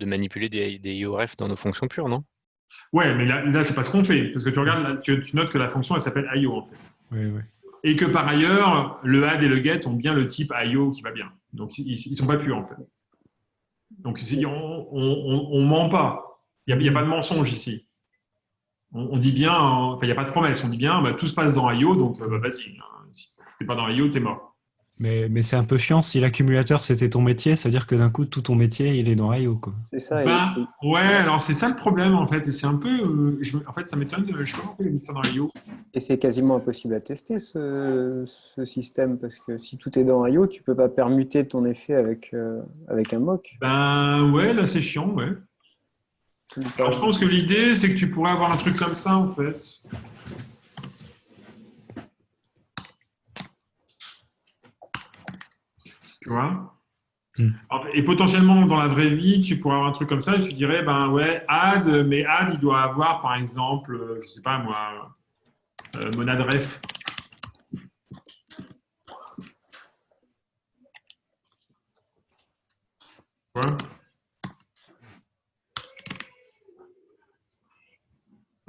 manipuler des IOREF dans nos fonctions pures, non? Ouais, mais là c'est pas ce qu'on fait. Parce que tu regardes, là, tu notes que la fonction, elle s'appelle IO, en fait. Oui. Et que par ailleurs, le add et le get ont bien le type IO qui va bien. Donc, ils ne sont pas purs, en fait. Donc, on ne ment pas. Il n'y a pas de mensonge ici. On dit bien, enfin, il n'y a pas de promesse. On dit bien, bah, tout se passe dans IO, donc bah, vas-y. Si tu n'es pas dans IO, tu es mort. Mais c'est un peu chiant si l'accumulateur c'était ton métier, ça veut dire que d'un coup tout ton métier il est dans IO quoi. C'est ça. Ouais, alors c'est ça le problème en fait, et c'est un peu, en fait ça m'étonne, je sais pas pourquoi il a mis ça dans l'IO. Et c'est quasiment impossible à tester ce système parce que si tout est dans IO, tu peux pas permuter ton effet avec un mock. Ben ouais, là c'est chiant, ouais. Alors je pense que l'idée c'est que tu pourrais avoir un truc comme ça en fait. Tu vois? Et potentiellement, dans la vraie vie, tu pourrais avoir un truc comme ça et tu dirais, ben ouais, add, mais add, il doit avoir, par exemple, je sais pas moi, monade ref. Ouais.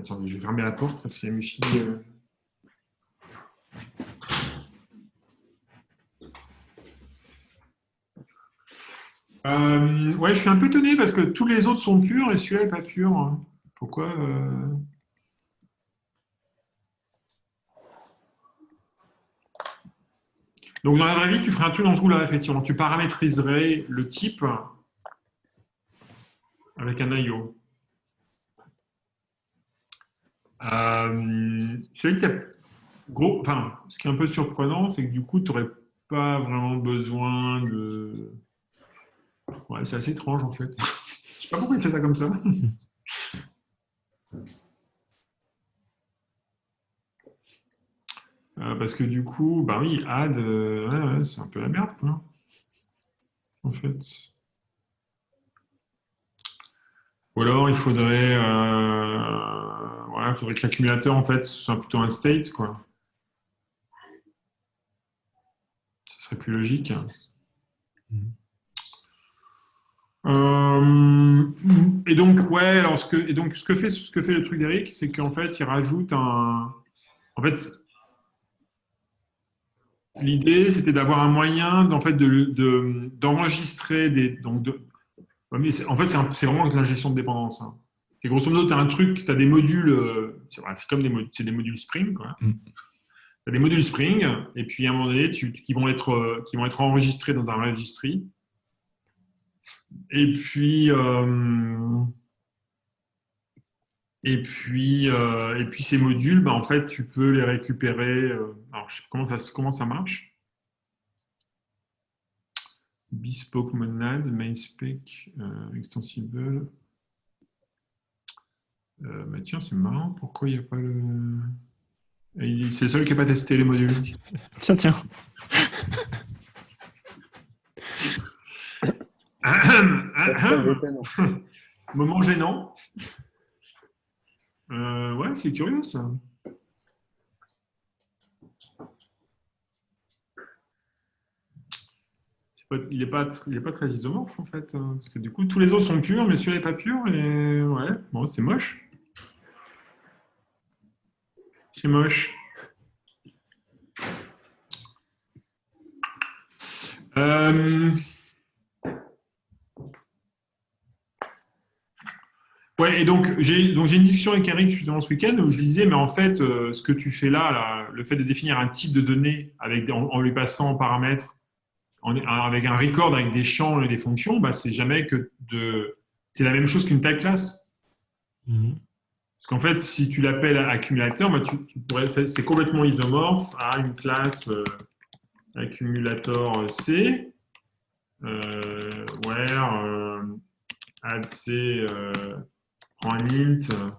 Attendez, je vais fermer la porte parce qu'il y a Michi. Ouais, je suis un peu étonné parce que tous les autres sont purs et celui-là n'est pas pur. Pourquoi Donc, dans la vraie vie, tu ferais un truc dans ce goût-là, effectivement. Tu paramétriserais le type avec un IO. Celui qui a enfin, ce qui est un peu surprenant, c'est que du coup, tu n'aurais pas vraiment besoin de. Ouais, c'est assez étrange en fait. Je sais pas pourquoi il fait ça comme ça. Parce que du coup, bah oui, add, ouais, c'est un peu la merde, quoi, en fait. Ou alors, il faudrait que l'accumulateur, en fait, soit plutôt un state, quoi. Ce serait plus logique. Et donc, ouais, alors ce que fait le truc d'Eric, c'est qu'en fait, il rajoute un. En fait, l'idée, c'était d'avoir un moyen, en fait, d'enregistrer des. Ouais, mais en fait, c'est vraiment de la gestion de dépendance. Hein. C'est grosso modo, tu as un truc, tu as des modules, c'est comme des modules Spring, quoi. Tu as des modules Spring, et puis à un moment donné, qui vont être enregistrés dans un registry. Et puis, ces modules, bah, en fait, tu peux les récupérer. Alors, je sais pas comment ça marche. Bespoke monad, mainspec, extensible. Bah tiens, c'est marrant. Pourquoi il n'y a pas le. C'est le seul qui n'a pas testé les modules. Tiens. Moment gênant. Ouais, c'est curieux ça. Il n'est pas très isomorphe en fait, hein, parce que du coup tous les autres sont purs, mais celui-là n'est pas pur et ouais, bon, c'est moche. C'est moche. Ouais, et donc j'ai une discussion avec Eric justement ce week-end où je disais, mais en fait, ce que tu fais là, le fait de définir un type de données en lui passant en paramètres, avec un record, avec des champs et des fonctions, bah, c'est la même chose qu'une type class. Parce qu'en fait, si tu l'appelles accumulateur, bah, c'est complètement isomorphe à une classe accumulator C, where add C prend un int,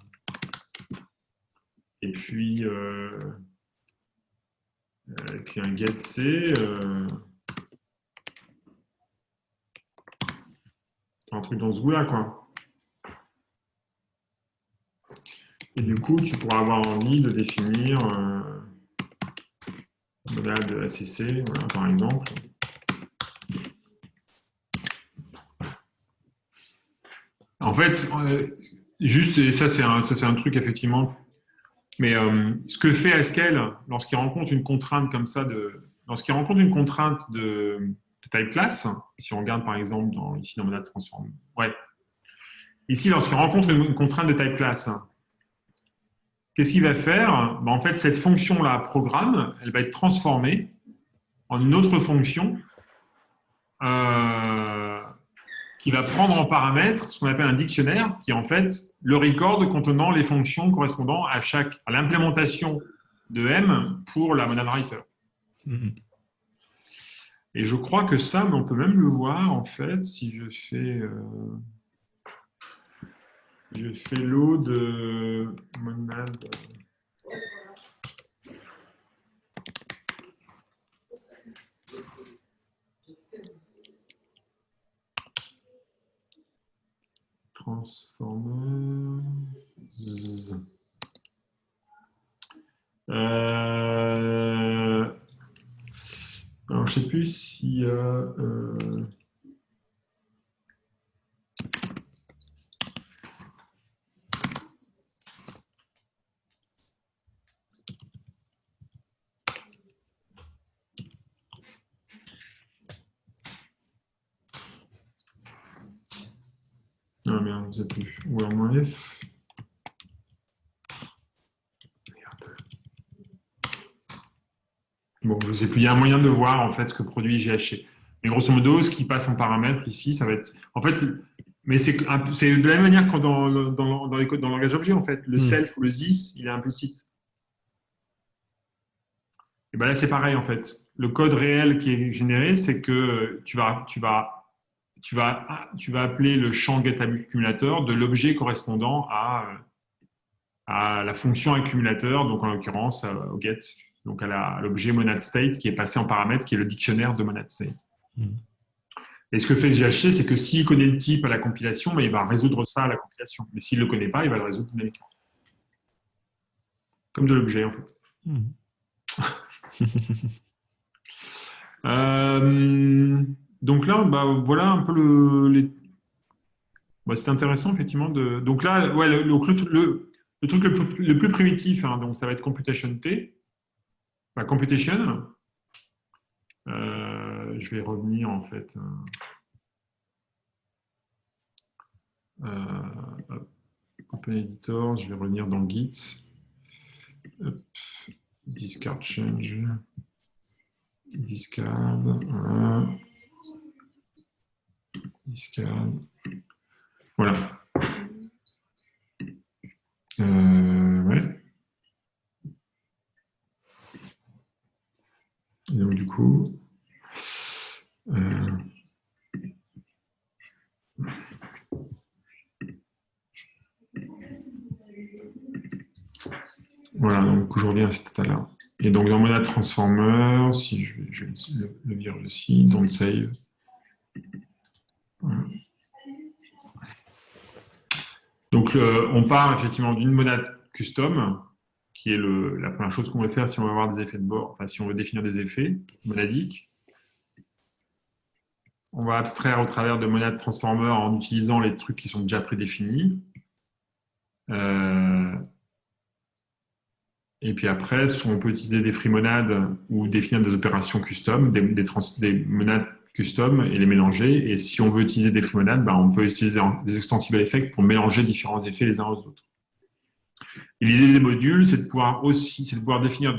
et puis un get C, un truc dans ce goût-là, quoi. Et du coup, tu pourras avoir envie de définir monade ACC, voilà, par exemple. En fait, juste, et ça c'est un truc effectivement, mais ce que fait Haskell lorsqu'il rencontre une contrainte comme ça lorsqu'il rencontre une contrainte de type class, si on regarde par exemple ici dans monade transform, ouais. Ici, lorsqu'il rencontre une contrainte de type class, qu'est-ce qu'il va faire? En fait, cette fonction-là, programme, elle va être transformée en une autre fonction qui va prendre en paramètre ce qu'on appelle un dictionnaire, qui est en fait le record contenant les fonctions correspondant à l'implémentation de M pour la monad writer. Et je crois que ça, mais on peut même le voir en fait si je fais load monad. Transformer. Alors, je ne sais plus s'il y a. Ah merde, je ne sais plus. Ou alors F. Merde. Bon, je ne sais plus. Il y a un moyen de voir en fait ce que produit GHC. Mais grosso modo, ce qui passe en paramètres ici, ça va être. En fait, mais c'est de la même manière que dans le langage objet, en fait. Le self ou le this, il est implicite. Et ben là, c'est pareil, en fait. Le code réel qui est généré, c'est que tu vas appeler le champ getAccumulator de l'objet correspondant à la fonction accumulateur, donc en l'occurrence au get donc à l'objet monad state qui est passé en paramètre, qui est le dictionnaire de monad state. Et ce que fait le GHC, c'est que s'il connaît le type à la compilation, il va résoudre ça à la compilation. Mais s'il ne le connaît pas, il va le résoudre dynamiquement. Comme de l'objet, en fait. Donc là, voilà un peu c'est intéressant, effectivement. Donc là, ouais, le truc le plus primitif, hein, donc ça va être computation T. Enfin, computation. Je vais revenir, en fait. Open Editor, je vais revenir dans Git. Hop. Discard change. Discard. Voilà. Discard. Voilà. Ouais. Et donc, du coup. Voilà, donc aujourd'hui à cet état-là. Et donc dans Monad Transformer, si je vais le virer aussi, dans le save. Voilà. Donc on part effectivement d'une monade custom, qui est la première chose qu'on veut faire si on veut avoir des effets de bord, enfin si on veut définir des effets monadiques. On va abstraire au travers de Monad Transformer en utilisant les trucs qui sont déjà prédéfinis. Et puis après, on peut utiliser des free monades ou définir des opérations custom, des monades custom et les mélanger. Et si on veut utiliser des free monades, on peut utiliser des extensible effects pour mélanger différents effets les uns aux autres. Et l'idée des modules, c'est de pouvoir définir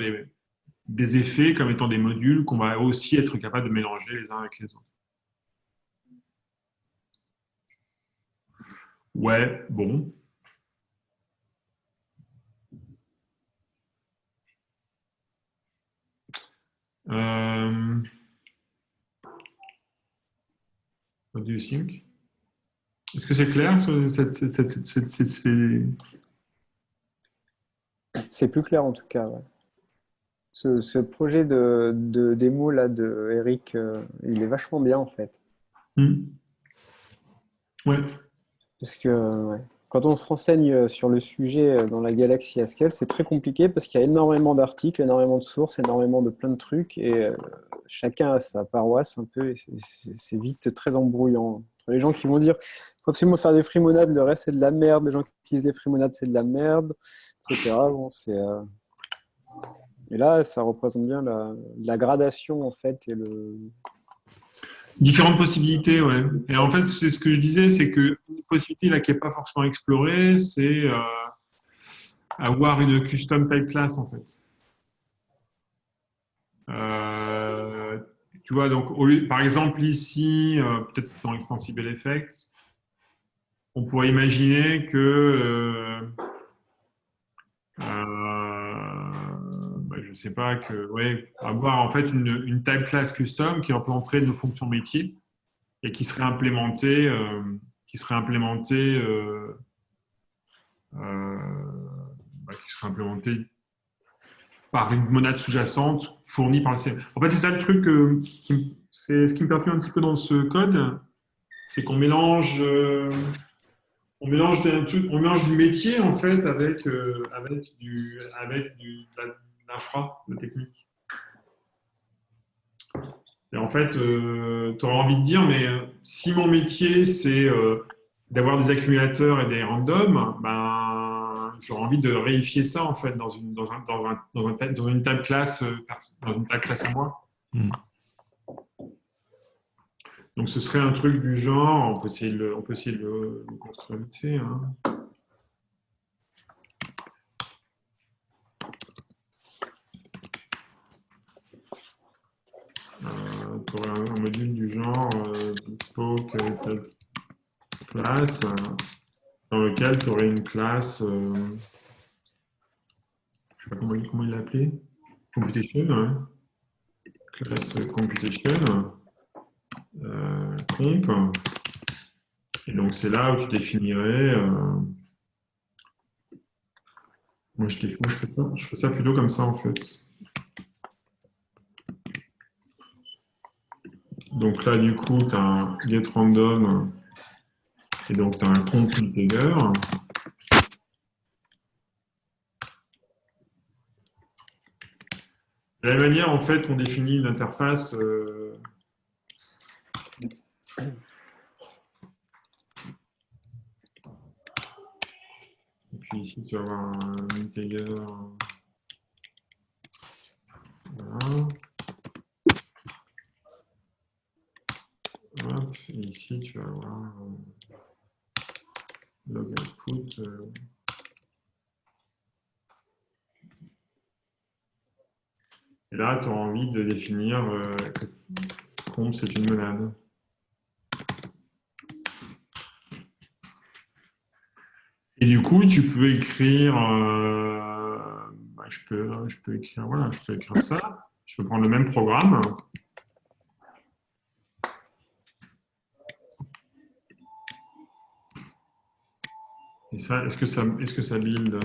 des effets comme étant des modules qu'on va aussi être capable de mélanger les uns avec les autres. Ouais, bon. What do you think? Est-ce que c'est clair? C'est plus clair en tout cas. Ouais. Ce projet de démo là de Eric, il est vachement bien en fait. Ouais. Parce que quand on se renseigne sur le sujet dans la galaxie Haskell, c'est très compliqué parce qu'il y a énormément d'articles, énormément de sources, énormément de plein de trucs et chacun a sa paroisse un peu et c'est vite très embrouillant. Entre les gens qui vont dire faut absolument faire des free-monades, le reste c'est de la merde, les gens qui utilisent les free-monades c'est de la merde, etc. Bon, et là, ça représente bien la gradation en fait et le... Différentes possibilités, ouais. Et en fait, c'est ce que je disais, c'est que une possibilité là qui n'est pas forcément explorée, c'est avoir une custom type class en fait. Tu vois, donc par exemple ici, peut-être dans Extensible Effects, on pourrait imaginer que je sais pas, avoir en fait une type class custom qui est implémentée de nos fonctions métiers et qui serait implémentée, par une monade sous-jacente fournie par le CM. En fait, c'est ça le truc, c'est ce qui me perturbe un petit peu dans ce code, c'est qu'on mélange, du métier en fait avec de l'infra, de la technique. Et en fait, tu auras envie de dire, mais si mon métier c'est d'avoir des accumulateurs et des randoms, j'aurais envie de réifier ça en fait dans une table classe, dans une table classe à moi. Donc ce serait un truc du genre, on peut essayer de le construire vite fait. Hein. Tu aurais un module du genre bespoke class dans lequel tu aurais une classe, je ne sais pas comment il l'a appelé, computation, hein. Classe computation, comp. Et donc c'est là où tu définirais. Moi je fais ça plutôt comme ça en fait. Donc là, du coup, tu as un getRandom et donc tu as un compUteger. De la même manière, en fait, on définit une interface. Et puis ici, tu vas avoir un integer. Voilà. Hop, et ici, tu vas avoir log output. Et là, tu as envie de définir que comp, c'est une monade. Et du coup, tu peux écrire, je peux écrire, voilà, je peux écrire ça. Je peux prendre le même programme. Et ça, est-ce que ça build?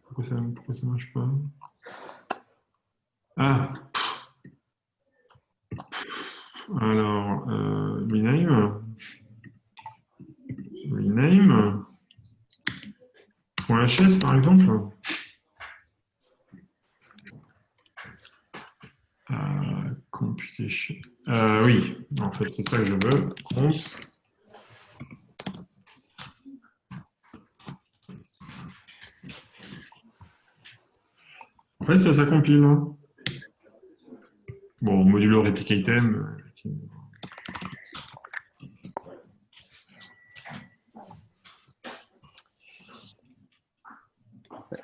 Pourquoi ça marche pas? Ah. Alors, rename. .hs par exemple. Computation. Oui, en fait, c'est ça que je veux. Comp. En fait, ça compile. Hein. Bon, modulo replicatem.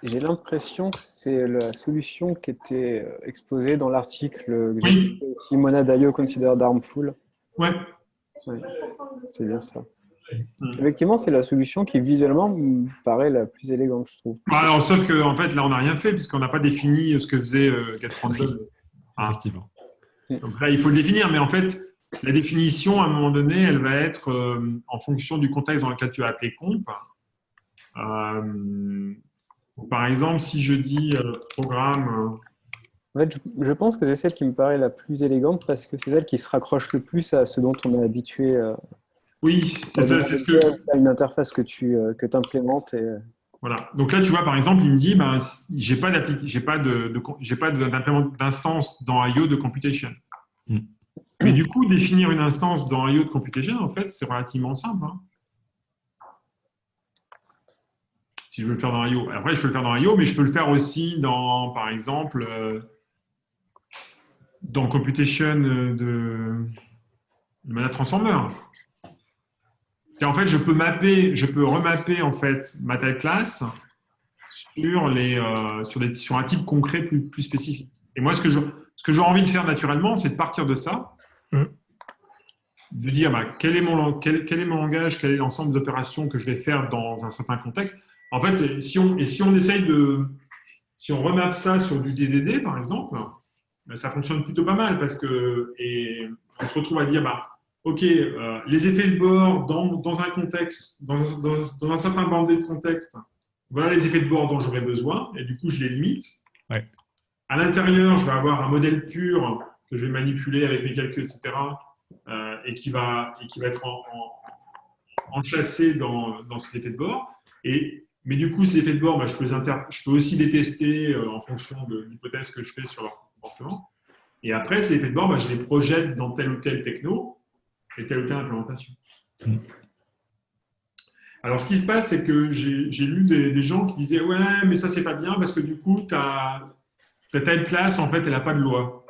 J'ai l'impression que c'est la solution qui était exposée dans l'article que j'ai fait aussi, Monad.io considered harmful. Ouais. C'est bien ça. Effectivement, c'est la solution qui visuellement me paraît la plus élégante, je trouve. Alors, sauf qu'en fait, là, on n'a rien fait puisqu'on n'a pas défini ce que faisait getRandom. Effectivement. Donc là, il faut le définir, mais en fait, la définition, à un moment donné, elle va être en fonction du contexte dans lequel tu as appelé comp. Par exemple, si je dis programme. En fait, je pense que c'est celle qui me paraît la plus élégante parce que c'est celle qui se raccroche le plus à ce dont on est habitué. Oui, c'est ça. C'est ce que... À une interface que tu implémentes. Voilà. Donc là, tu vois, par exemple, il me dit, j'ai pas d'instance dans IO de computation. Mais du coup, définir une instance dans IO de computation, en fait, c'est relativement simple. Hein. Si je veux le faire dans IO. Après, je peux le faire dans IO, mais je peux le faire aussi dans, par exemple, dans computation de Monad Transformer. Et en fait, je peux remapper en fait ma telle classe sur un type concret plus spécifique. Et moi, ce que j'aurais envie de faire naturellement, c'est de partir de ça, de dire quel est mon langage, quel est l'ensemble d'opérations que je vais faire dans un certain contexte. En fait, si on remappe ça sur du DDD, par exemple, ça fonctionne plutôt pas mal parce que on se retrouve à dire OK, les effets de bord dans un contexte, dans un certain bandé de contexte, voilà les effets de bord dont j'aurai besoin, et du coup, je les limite. Ouais. À l'intérieur, je vais avoir un modèle pur que je vais manipuler avec mes calculs, etc., et qui va être enchâssé dans cet effet de bord. Mais du coup, ces effets de bord, je peux aussi les tester en fonction de l'hypothèse que je fais sur leur comportement. Et après, ces effets de bord, je les projette dans telle ou telle techno et telle ou telle implémentation. Alors, ce qui se passe, c'est que j'ai lu des gens qui disaient « Ouais, mais ça, c'est pas bien parce que du coup, ta type class, en fait, elle n'a pas de loi.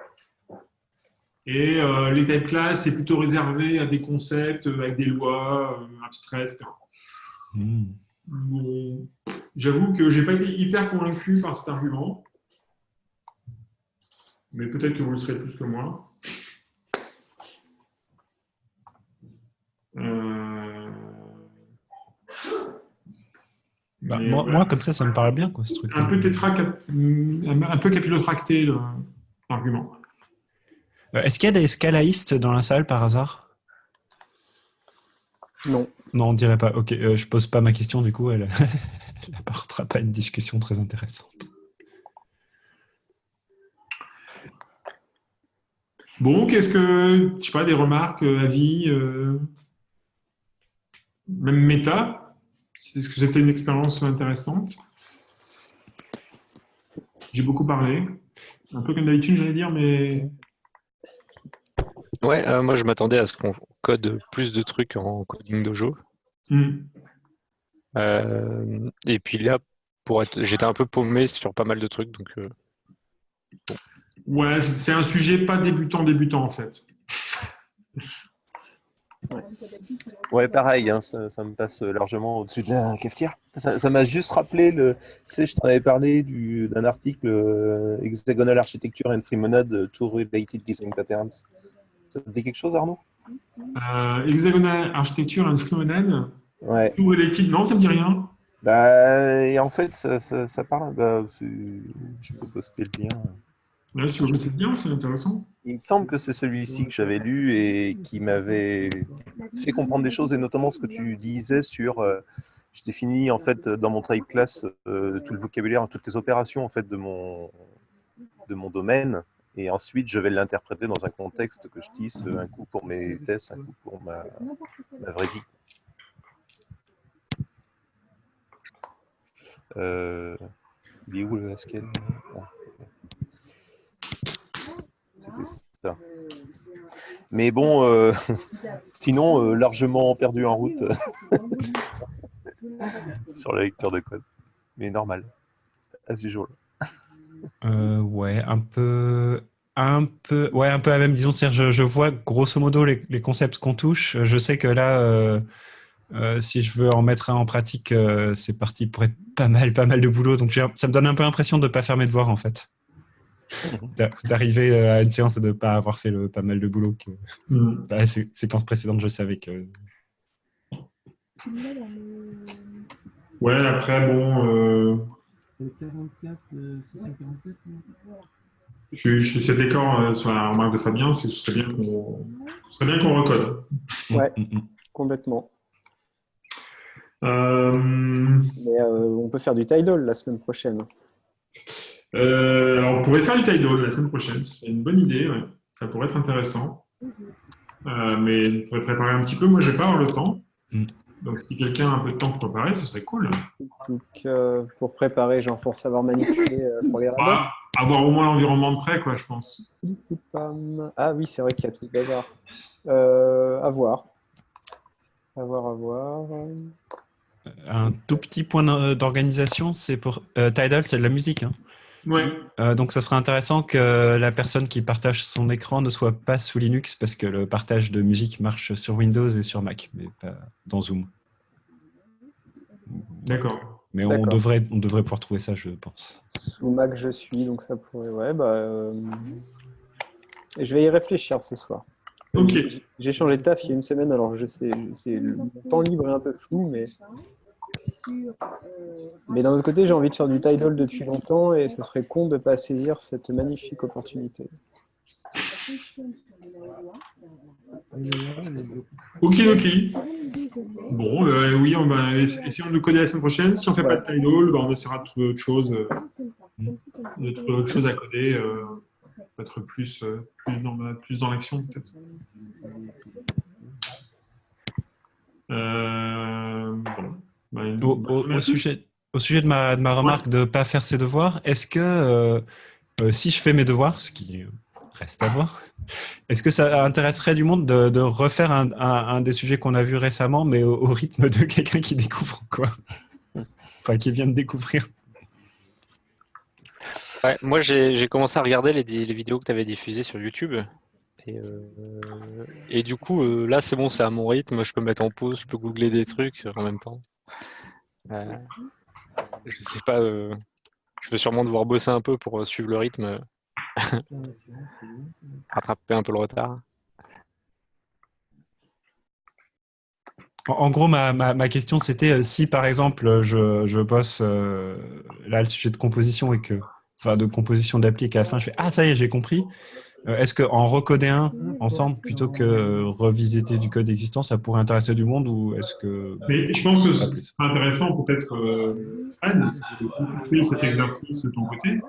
Et les type class, c'est plutôt réservé à des concepts avec des lois abstraites, etc. » Bon, j'avoue que je n'ai pas été hyper convaincu par cet argument. Mais peut-être que vous le serez plus que moi. Moi, comme ça me parle bien, quoi, ce truc. Un peu capillotracté, l'argument. Est-ce qu'il y a des scalaïstes dans la salle, par hasard? Non. Non, on dirait pas. Ok, je pose pas ma question, du coup, elle n'apportera pas une discussion très intéressante. Bon, qu'est-ce que, je sais pas, des remarques, avis, même méta? Est-ce que c'était une expérience intéressante? J'ai beaucoup parlé. Un peu comme d'habitude, j'allais dire, mais... Ouais, moi je m'attendais à ce qu'on code plus de trucs en coding dojo. Et puis là, j'étais un peu paumé sur pas mal de trucs, donc Ouais, c'est un sujet pas débutant en fait. Ouais, pareil, hein, ça me passe largement au-dessus de la cafetière. Ça m'a juste rappelé, tu sais, je t'en avais parlé d'un article Hexagonal Architecture and Free Monad, Two Related Design Patterns. Ça te dit quelque chose, Arnaud? Hexagonal Architecture and Free Monad. Ouais. Tout related, non, ça me dit rien. Et en fait, ça parle. Je peux poster le lien. Ouais, si vous connaissez bien, c'est intéressant. Il me semble que c'est celui-ci que j'avais lu et qui m'avait fait comprendre des choses, et notamment ce que tu disais sur. Je définis en fait dans mon type class tout le vocabulaire, toutes les opérations en fait de mon domaine, et ensuite je vais l'interpréter dans un contexte que je tisse, un coup pour mes tests, un coup pour ma vraie vie. Il est où le Haskell? C'était ça. Mais bon, sinon, largement perdu en route sur la lecture de code. Mais normal, as usual. Ouais, un peu la même, disons. Je vois grosso modo les concepts qu'on touche. Je sais que là, si je veux en mettre un en pratique, c'est parti pour être pas mal de boulot. Donc ça me donne un peu l'impression de ne pas faire mes devoirs, en fait. D'arriver à une séance et de ne pas avoir fait pas mal de boulot que la séquence précédente, je savais que... Ouais, après, bon... 44, 647. Je suis assez d'accord sur la remarque de Fabien, ce serait bien qu'on recode. Ouais, complètement. Mais on peut faire du Tidal la semaine prochaine. Alors, on pourrait faire du Tidal la semaine prochaine. C'est une bonne idée, ouais. Ça pourrait être intéressant. Mais on pourrait préparer un petit peu. Moi, je vais pas avoir le temps. Donc, si quelqu'un a un peu de temps pour préparer, ce serait cool. Donc, pour préparer, genre pour savoir manipuler pour les radars. Avoir au moins l'environnement de près, quoi, je pense. Ah oui, c'est vrai qu'il y a tout ce bazar. À voir. Un tout petit point d'organisation, c'est pour Tidal, c'est de la musique. Hein. Ouais. Donc, ça serait intéressant que la personne qui partage son écran ne soit pas sous Linux, parce que le partage de musique marche sur Windows et sur Mac, mais pas dans Zoom. D'accord. Mais on devrait pouvoir trouver ça, je pense. Sous Mac, je suis, donc ça pourrait... Ouais, je vais y réfléchir ce soir. Ok. J'ai changé de taf il y a une semaine, alors je sais, le temps libre est un peu flou, mais d'un autre côté, j'ai envie de faire du Tidal depuis longtemps et ce serait con de ne pas saisir cette magnifique opportunité. Ok. Bon, oui, on va essayer de le coder la semaine prochaine. Si on ne fait pas de Tidal, on essaiera de trouver autre chose, à coder, peut-être plus dans l'action, peut-être. Au sujet de ma remarque de ne pas faire ses devoirs, est-ce que si je fais mes devoirs, ce qui reste à voir, est-ce que ça intéresserait du monde de refaire un des sujets qu'on a vu récemment, mais au rythme de quelqu'un qui découvre, quoi? Enfin, qui vient de découvrir. Ouais, moi, j'ai commencé à regarder les vidéos que tu avais diffusées sur YouTube. Et du coup, là, c'est bon, c'est à mon rythme. Je peux mettre en pause, je peux googler des trucs en même temps. Je sais pas, je vais sûrement devoir bosser un peu pour suivre le rythme, rattraper un peu le retard. En gros, ma question, c'était si, par exemple, je bosse là le sujet de composition de composition d'appli, qu'à la fin, je fais « Ah, ça y est, j'ai compris ». Est-ce qu'en recoder un ensemble plutôt que revisiter du code existant, ça pourrait intéresser du monde ou est-ce que Mais je pense que pas ce plus? serait intéressant, peut-être, Fred, c'est de compléter cet exercice de ton côté,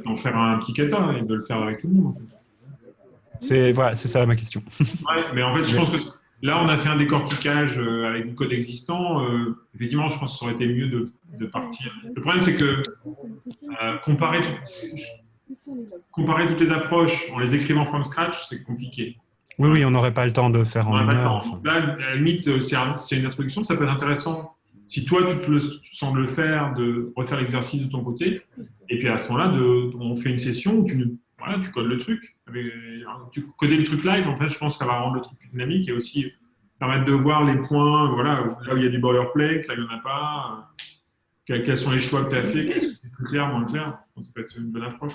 d'en faire un petit kata et de le faire avec tout le monde. En fait. Voilà, c'est ça ma question. Ouais, mais en fait, je pense que là, on a fait un décortiquage avec du code existant. Effectivement, je pense que ça aurait été mieux de partir. Le problème, c'est que comparer toutes les approches en les écrivant from scratch, c'est compliqué. Oui, on n'aurait pas le temps de faire On en n'a une pas le heure. temps. Enfin. Donc là, à la limite, c'est une introduction, ça peut être intéressant. Si toi, tu sens de le faire, de refaire l'exercice de ton côté, et puis à ce moment-là, on fait une session où tu codes le truc. Tu coder le truc live, en fait, je pense que ça va rendre le truc plus dynamique et aussi permettre de voir les points, voilà, là où il y a du boilerplate, là où il n'y en a pas, quels sont les choix que tu as fait, est-ce que c'est plus clair, moins clair. Ça peut être une bonne approche.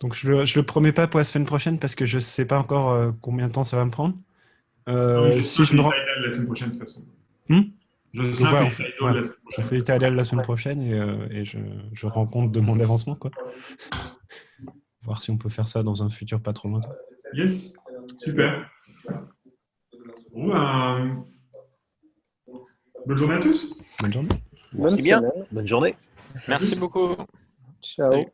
Donc je le promets pas pour la semaine prochaine parce que je sais pas encore combien de temps ça va me prendre. Si je me rends la semaine prochaine de toute façon. on fait Italial la semaine prochaine et je rends compte de mon avancement, quoi. Voir si on peut faire ça dans un futur pas trop lointain. Yes, super. Bon, bonne journée à tous. Bonne journée. Merci bien. Bonne journée. Merci beaucoup. Ciao. Salut.